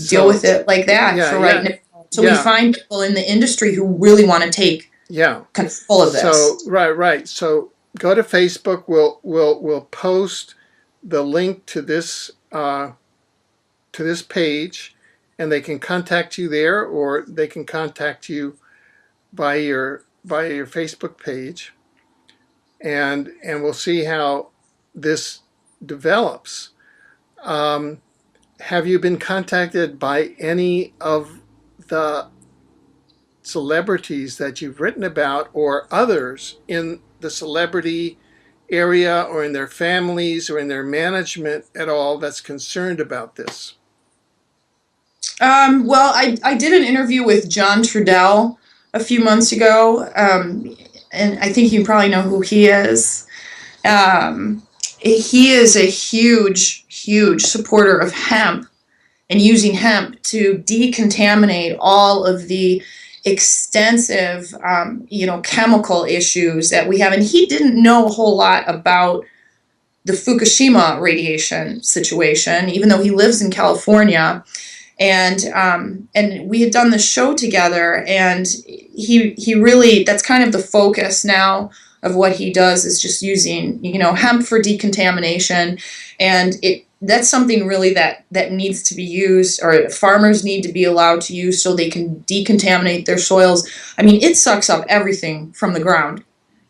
deal with it like that for right now. So we find people in the industry who really want to take control of this. So right. So go to Facebook. We'll post the link to this page, and they can contact you there, or they can contact you by your Facebook page. And we'll see how this develops. Have you been contacted by any of the celebrities that you've written about, or others in the celebrity area, or in their families, or in their management at all, that's concerned about this? Well, I did an interview with John Trudell a few months ago, and I think you probably know who he is. He is a huge supporter of hemp, and using hemp to decontaminate all of the extensive, chemical issues that we have. And he didn't know a whole lot about the Fukushima radiation situation, even though he lives in California. And we had done the show together, and he really, that's kind of the focus now of what he does, is just using, hemp for decontamination. And that's something really that needs to be used, or farmers need to be allowed to use so they can decontaminate their soils. I mean, it sucks up everything from the ground.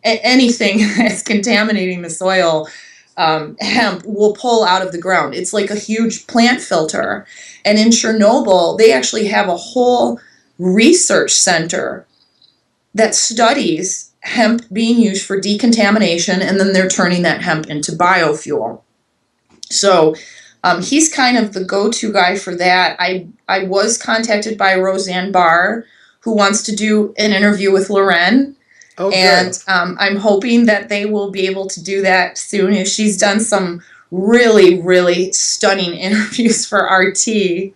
Anything that's contaminating the soil, hemp will pull out of the ground. It's like a huge plant filter. And in Chernobyl, they actually have a whole research center that studies hemp being used for decontamination, and then they're turning that hemp into biofuel. So he's kind of the go-to guy for that. I was contacted by Roseanne Barr, who wants to do an interview with Loren. Oh, And good. I'm hoping that they will be able to do that soon. She's done some really, really stunning interviews for RT,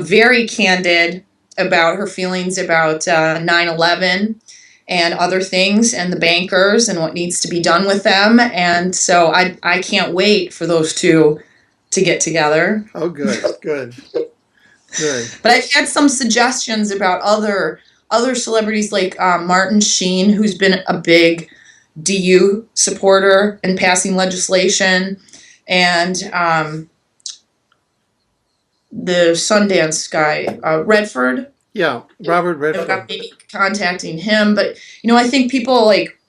very candid about her feelings about 9/11 and other things, and the bankers and what needs to be done with them. And so I can't wait for those two to get together. Oh, good, good, good. But I've had some suggestions about other celebrities like Martin Sheen, who's been a big DU supporter in passing legislation, and the Sundance guy, Redford. Yeah, Robert I've got Redford. maybe contacting him, but I think people like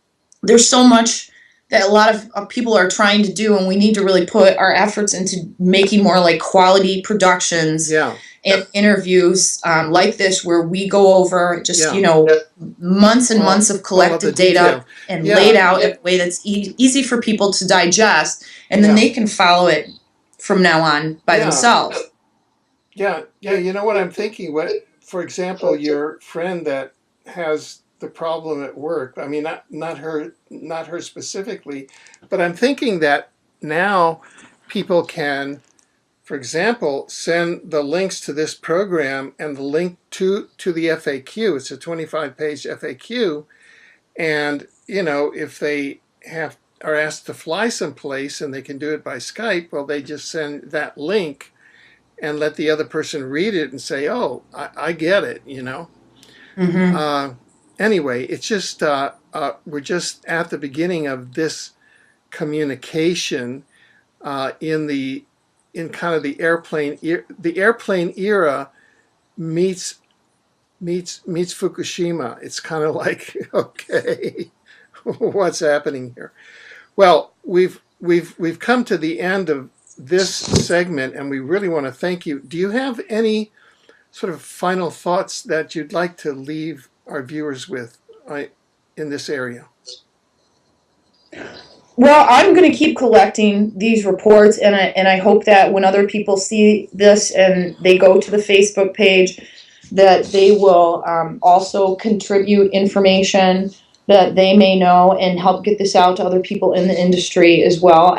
there's so much that a lot of people are trying to do, and we need to really put our efforts into making more like quality productions Yeah, and interviews like this, where we go over just yeah. months and months of All of the collected data detail. and laid Yeah, out in a way that's easy for people to digest, and then yeah, they can follow it from now on by yeah, themselves. yeah, yeah. You know what I'm thinking? What, for example, your friend that has the problem at work. I mean, not her specifically, but I'm thinking that now people can, for example, send the links to this program and the link to the FAQ. It's a 25-page FAQ, and if they have are asked to fly someplace and they can do it by Skype, well, they just send that link and let the other person read it and say, "Oh, I get it." Hmm. Uh, anyway, it's just we're just at the beginning of this communication in kind of the airplane era meets Fukushima. It's kind of like, okay, what's happening here? Well, we've come to the end of this segment, and we really want to thank you. Do you have any sort of final thoughts that you'd like to leave our viewers with in this area? Well, I'm going to keep collecting these reports, and I hope that when other people see this and they go to the Facebook page, that they will also contribute information that they may know and help get this out to other people in the industry as well.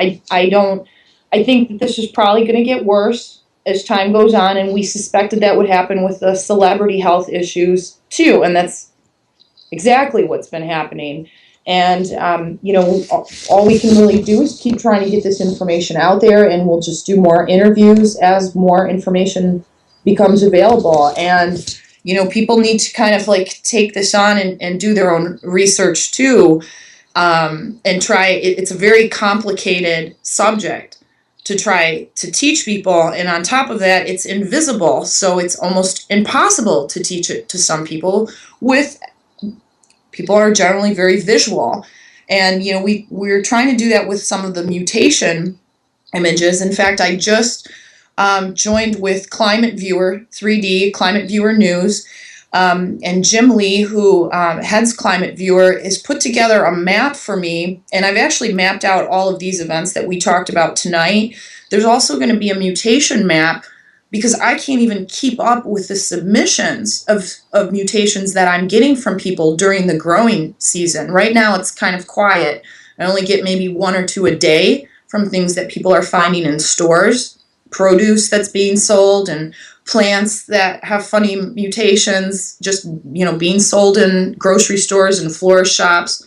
I think that this is probably going to get worse as time goes on, and we suspected that would happen with the celebrity health issues too, and that's exactly what's been happening. And all we can really do is keep trying to get this information out there, and we'll just do more interviews as more information becomes available. And people need to kind of like take this on and do their own research too, and try. It's a very complicated subject to try to teach people, and on top of that, it's invisible, so it's almost impossible to teach it to some people. With People are generally very visual, and we're trying to do that with some of the mutation images. In fact, I just joined with Climate Viewer 3D, Climate Viewer News, and Jim Lee, who heads Climate Viewer, has put together a map for me, and I've actually mapped out all of these events that we talked about tonight. There's also going to be a mutation map, because I can't even keep up with the submissions of mutations that I'm getting from people during the growing season. Right now it's kind of quiet. I only get maybe 1 or 2 a day from things that people are finding in stores, produce that's being sold, and plants that have funny mutations just being sold in grocery stores and florist shops.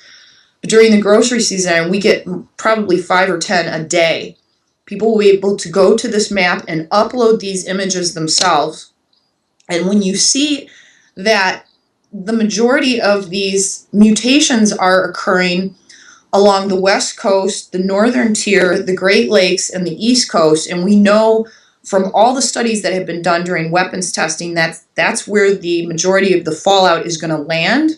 But during the grocery season, we get probably 5 or 10 a day. People will be able to go to this map and upload these images themselves. And when you see that the majority of these mutations are occurring along the West Coast, the Northern Tier, the Great Lakes, and the East Coast. And we know from all the studies that have been done during weapons testing that that's where the majority of the fallout is going to land.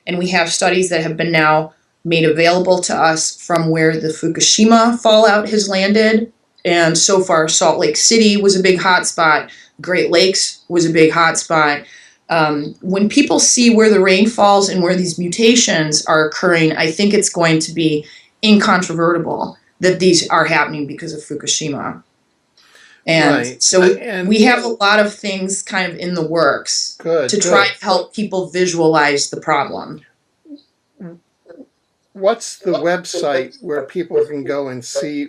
And we have studies that have been now made available to us from where the Fukushima fallout has landed. And so far, Salt Lake City was a big hotspot. Great Lakes was a big hotspot. When people see where the rain falls and where these mutations are occurring, I think it's going to be incontrovertible that these are happening because of Fukushima. And Right. so And we have a lot of things kind of in the works to try to help people visualize the problem. What's the website where people can go and see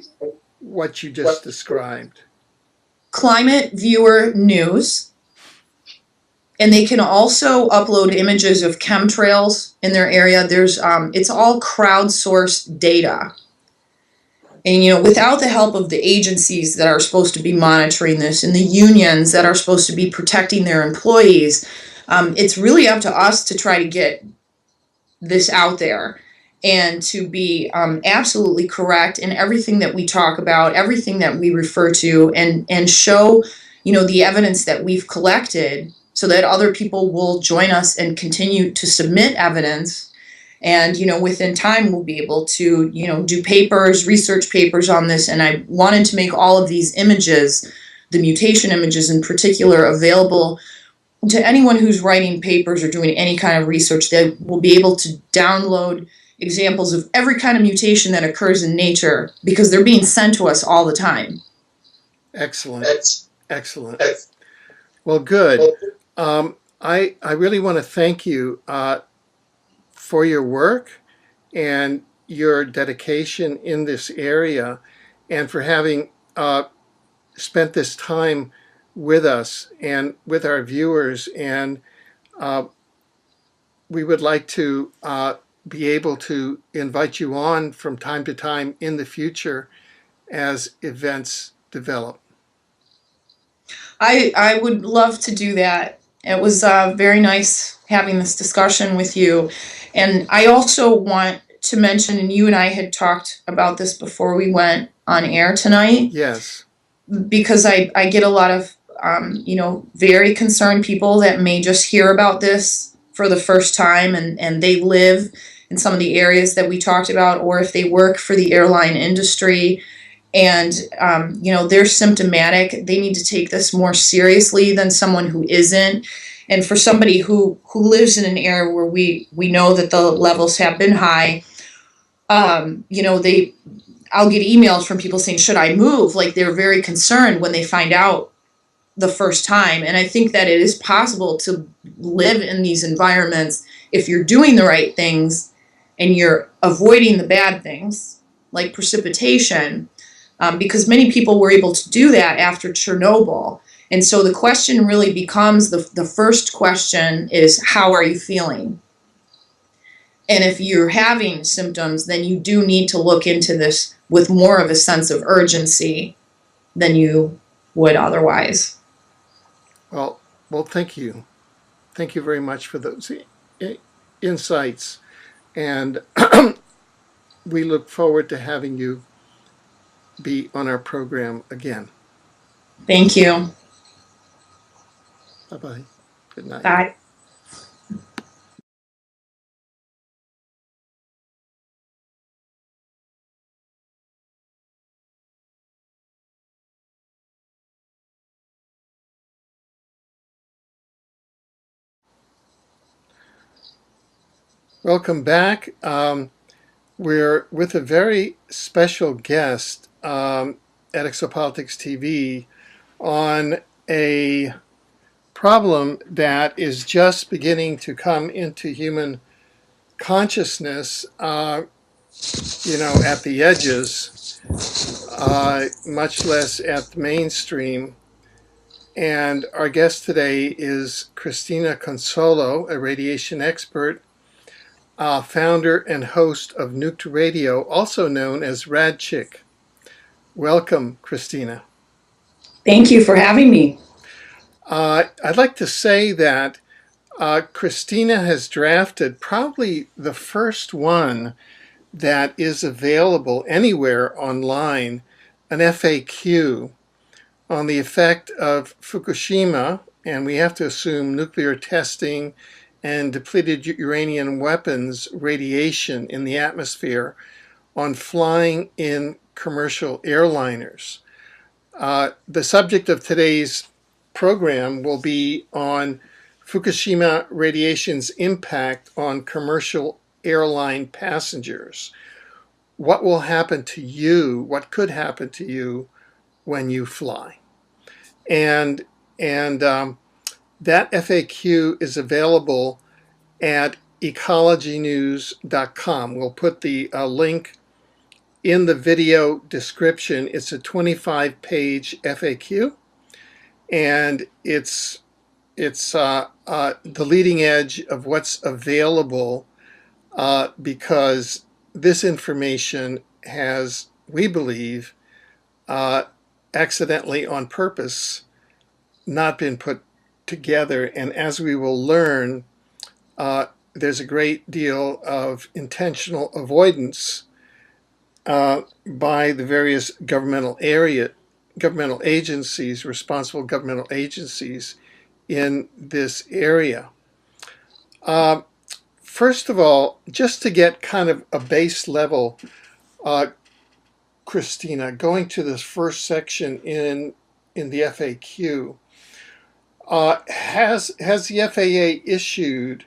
what you just described? Climate Viewer News. And they can also upload images of chemtrails in their area. There's it's all crowdsourced data. And without the help of the agencies that are supposed to be monitoring this and the unions that are supposed to be protecting their employees, it's really up to us to try to get this out there and to be absolutely correct in everything that we talk about, everything that we refer to, and show the evidence that we've collected, so that other people will join us and continue to submit evidence. And, within time, we'll be able to, do papers, research papers on this. And I wanted to make all of these images, the mutation images in particular, available to anyone who's writing papers or doing any kind of research. They will be able to download examples of every kind of mutation that occurs in nature, because they're being sent to us all the time. Excellent. Excellent. Well, good. I really want to thank you for your work and your dedication in this area, and for having spent this time with us and with our viewers. And we would like to be able to invite you on from time to time in the future as events develop. I would love to do that. It was very nice having this discussion with you. And I also want to mention, and you and I had talked about this before we went on air tonight. Yes. Because I get a lot of, very concerned people that may just hear about this for the first time, and they live in some of the areas that we talked about, or if they work for the airline industry, and they're symptomatic. They need to take this more seriously than someone who isn't. And for somebody who lives in an area where we know that the levels have been high, I'll get emails from people saying, should I move? Like, they're very concerned when they find out the first time. And I think that it is possible to live in these environments if you're doing the right things and you're avoiding the bad things, like precipitation, because many people were able to do that after Chernobyl. And so the question really becomes, the first question is, how are you feeling? And if you're having symptoms, then you do need to look into this with more of a sense of urgency than you would otherwise. Well, thank you. Thank you very much for those insights. And we look forward to having you be on our program again. Thank you. Bye-bye. Good night. Bye. Welcome back. We're with a very special guest at Exopolitics TV on a problem that is just beginning to come into human consciousness, at the edges, much less at the mainstream. And our guest today is Christina Consolo, a radiation expert, founder and host of Nuked Radio, also known as Radchick. Welcome, Christina. Thank you for having me. I'd like to say that Christina has drafted probably the first one that is available anywhere online, an FAQ on the effect of Fukushima, and we have to assume nuclear testing and depleted uranium weapons radiation in the atmosphere on flying in commercial airliners. The subject of today's program will be on Fukushima radiation's impact on commercial airline passengers. What will happen to you? What could happen to you when you fly? And that FAQ is available at ecologynews.com. We'll put the link in the video description. It's a 25-page FAQ, and it's the leading edge of what's available because this information has, we believe, accidentally on purpose not been put together. And as we will learn, there's a great deal of intentional avoidance by the various governmental agencies, responsible governmental agencies in this area. First of all, just to get kind of a base level, Christina, going to this first section in the FAQ, has the FAA issued,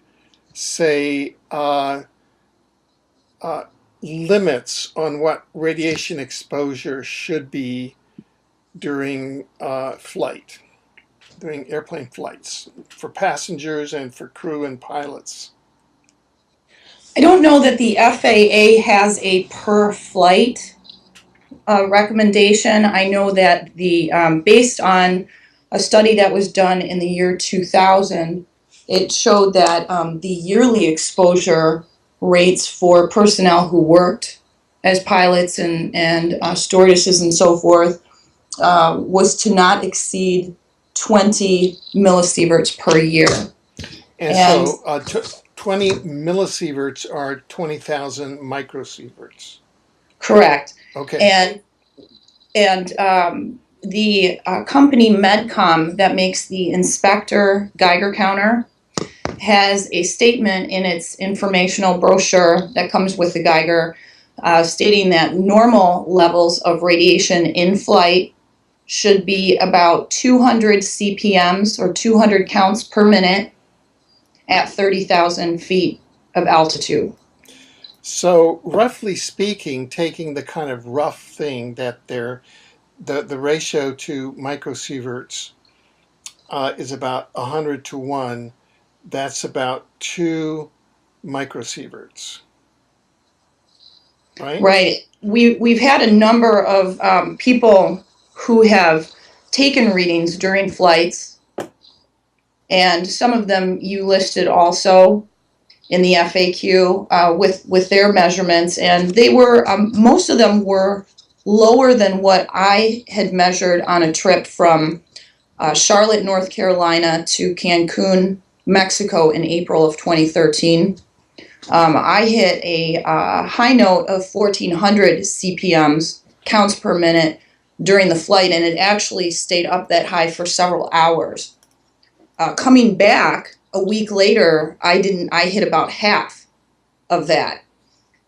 say, limits on what radiation exposure should be during flight, during airplane flights, for passengers and for crew and pilots? I don't know that the FAA has a per flight recommendation. I know that the based on a study that was done in the year 2000, it showed that the yearly exposure rates for personnel who worked as pilots and stewardesses and so forth was to not exceed 20 millisieverts per year. And so 20 millisieverts are 20,000 microsieverts. Correct. Okay. And the company Medcom that makes the inspector Geiger counter has a statement in its informational brochure that comes with the Geiger stating that normal levels of radiation in flight should be about 200 CPMs or 200 counts per minute at 30,000 feet of altitude. So roughly speaking, taking the kind of rough thing that the ratio to microsieverts is about 100 to 1, that's about 2 microsieverts. Right? Right. We've had a number of people who have taken readings during flights, and some of them you listed also in the FAQ with their measurements, and they were most of them were lower than what I had measured on a trip from Charlotte, North Carolina to Cancun, Mexico in April of 2013. I hit a high note of 1,400 CPMs, counts per minute, during the flight, and it actually stayed up that high for several hours. Coming back a week later, I hit about half of that.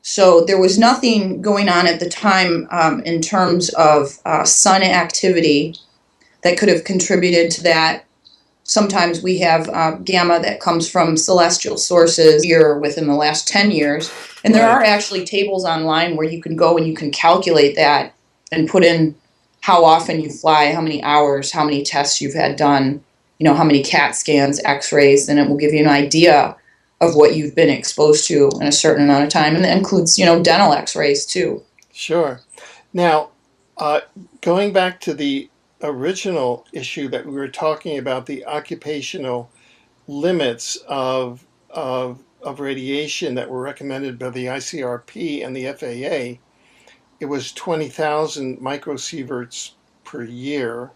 So there was nothing going on at the time in terms of sun activity that could have contributed to that. Sometimes we have gamma that comes from celestial sources here within the last 10 years. And there are actually tables online where you can go and you can calculate that and put in how often you fly, how many hours, how many tests you've had done, how many CAT scans, x-rays, and it will give you an idea of what you've been exposed to in a certain amount of time. And that includes, dental x-rays too. Sure. Now, going back to the original issue that we were talking about, the occupational limits of radiation that were recommended by the ICRP and the FAA, it was 20,000 microsieverts per year.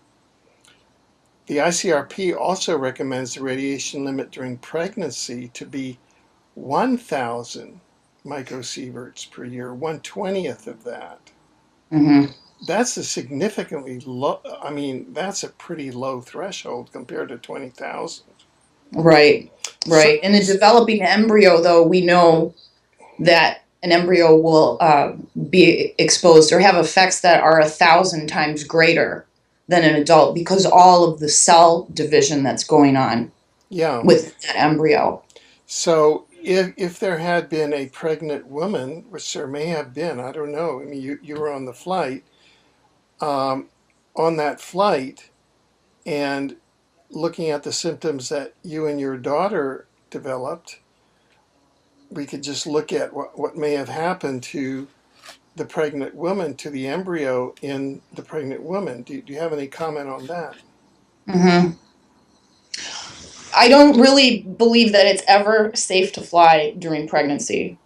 The ICRP also recommends the radiation limit during pregnancy to be 1,000 microsieverts per year, 1/20th of that. Hmm. That's a significantly low, I mean, that's a pretty low threshold compared to 20,000. Right, So, right. In a developing embryo, though, we know that an embryo will be exposed or have effects that are 1,000 times greater than an adult because all of the cell division that's going on yeah. with that embryo. So if there had been a pregnant woman, which there may have been, I don't know. I mean, you were on the flight, um, on that flight, and looking at the symptoms that you and your daughter developed, we could just look at what may have happened to the pregnant woman, to the embryo in the pregnant woman. Do you have any comment on that? Hmm. I don't really believe that it's ever safe to fly during pregnancy,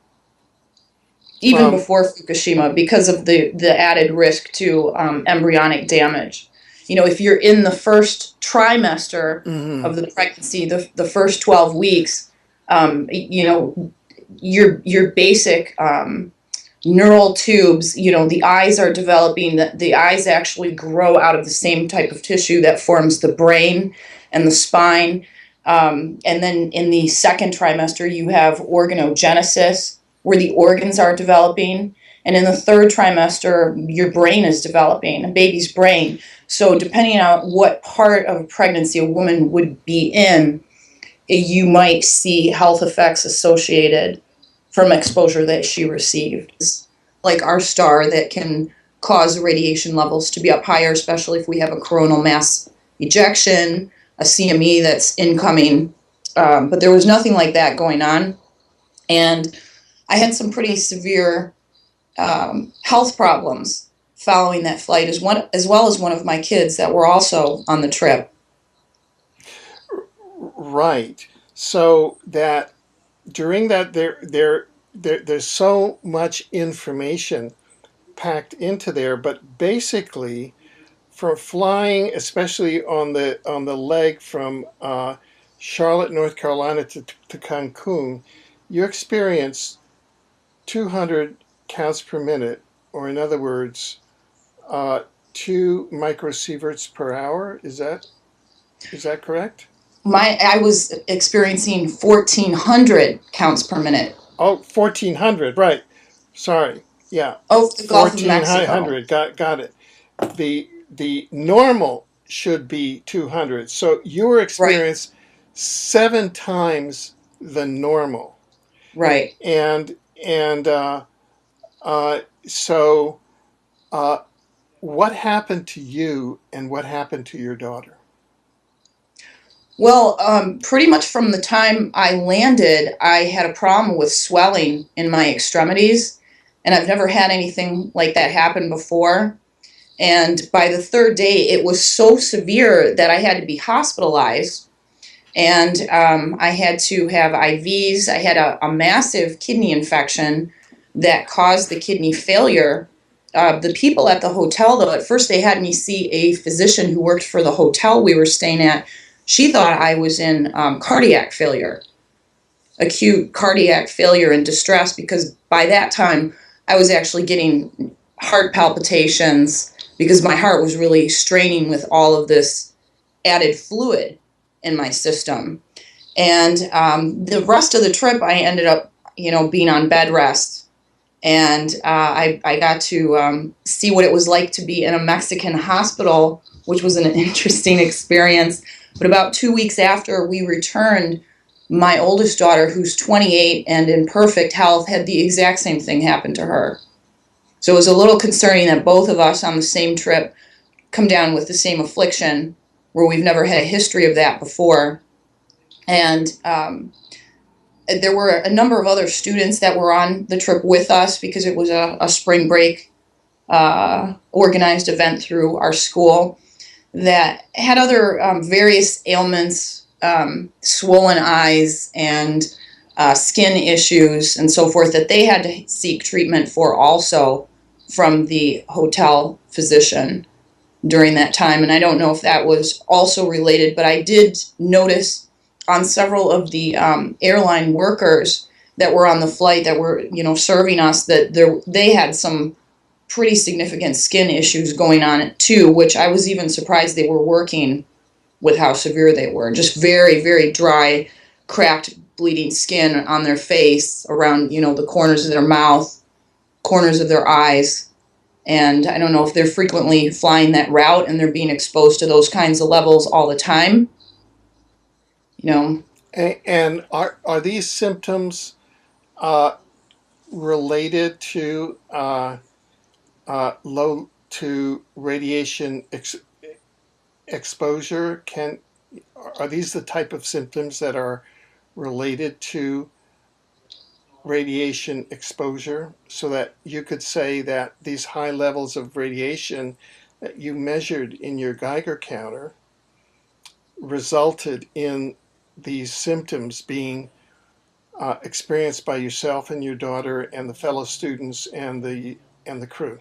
even From before Fukushima, because of the added risk to embryonic damage. You know, if you're in the first trimester mhm. of the pregnancy, the first 12 weeks, you know, your basic neural tubes, you know, the eyes are developing, the eyes actually grow out of the same type of tissue that forms the brain and the spine. And then in the second trimester, you have organogenesis, where the organs are developing. And in the third trimester, your brain is developing, a baby's brain. So, depending on what part of pregnancy a woman would be in, you might see health effects associated from exposure that she received. Like our star that can cause radiation levels to be up higher, especially if we have a coronal mass ejection, a CME that's incoming. But there was nothing like that going on. And I had some pretty severe health problems following that flight, as well as one of my kids that were also on the trip. Right. So that during that there's so much information packed into there, but basically for flying, especially on the leg from Charlotte, North Carolina to Cancun, you experience 200 counts per minute, or in other words, 2 microsieverts per hour. Is that correct? I was experiencing 1,400 counts per minute. Oh, 1,400, right. Sorry. Yeah. Oh, the Gulf of Mexico. 1,400. Got it. The normal should be 200. So your Right, experience 7 times the normal. right. And so uh, what happened to you and what happened to your daughter? Well, pretty much from the time I landed, I had a problem with swelling in my extremities, and I've never had anything like that happen before. And by the third day, it was so severe that I had to be hospitalized, and I had to have IVs. I had a massive kidney infection that caused the kidney failure. The people at the hotel, though, at first they had me see a physician who worked for the hotel we were staying at. She thought I was in cardiac failure, acute cardiac failure and distress, because by that time I was actually getting heart palpitations because my heart was really straining with all of this added fluid in my system. And the rest of the trip, I ended up, you know, being on bed rest. And I got to see what it was like to be in a Mexican hospital, which was an interesting experience. But about 2 weeks after we returned, my oldest daughter, who's 28 and in perfect health, had the exact same thing happen to her. So it was a little concerning that both of us on the same trip come down with the same affliction, where we've never had a history of that before. And there were a number of other students that were on the trip with us because it was a spring break organized event through our school that had other various ailments, swollen eyes and skin issues and so forth, that they had to seek treatment for also from the hotel physician during that time. And I don't know if that was also related, but I did notice on several of the airline workers that were on the flight that were, serving us, that they had some pretty significant skin issues going on too, which I was even surprised they were working with how severe they were. Just very, very dry, cracked, bleeding skin on their face, around, the corners of their mouth, corners of their eyes. And I don't know if they're frequently flying that route and they're being exposed to those kinds of levels all the time. And are these symptoms related to low to radiation exposure? Are these the type of symptoms that are related to radiation exposure, so that you could say that these high levels of radiation that you measured in your Geiger counter resulted in these symptoms being experienced by yourself and your daughter and the fellow students and the crew?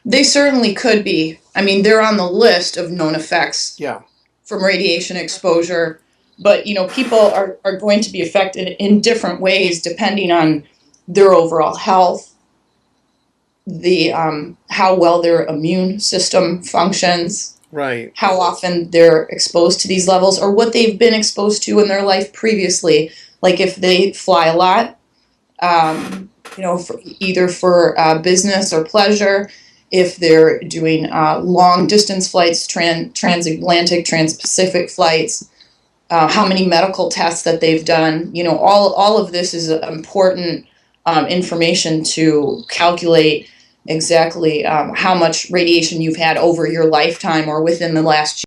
They certainly could be. I mean, they're on the list of known effects Yeah, from radiation exposure, but people are going to be affected in different ways depending on their overall health, the how well their immune system functions, right. how often they're exposed to these levels, or what they've been exposed to in their life previously. Like if they fly a lot, either for business or pleasure, if they're doing long distance flights, transatlantic, transpacific flights, how many medical tests that they've done. All of this is important information to calculate exactly how much radiation you've had over your lifetime or within the last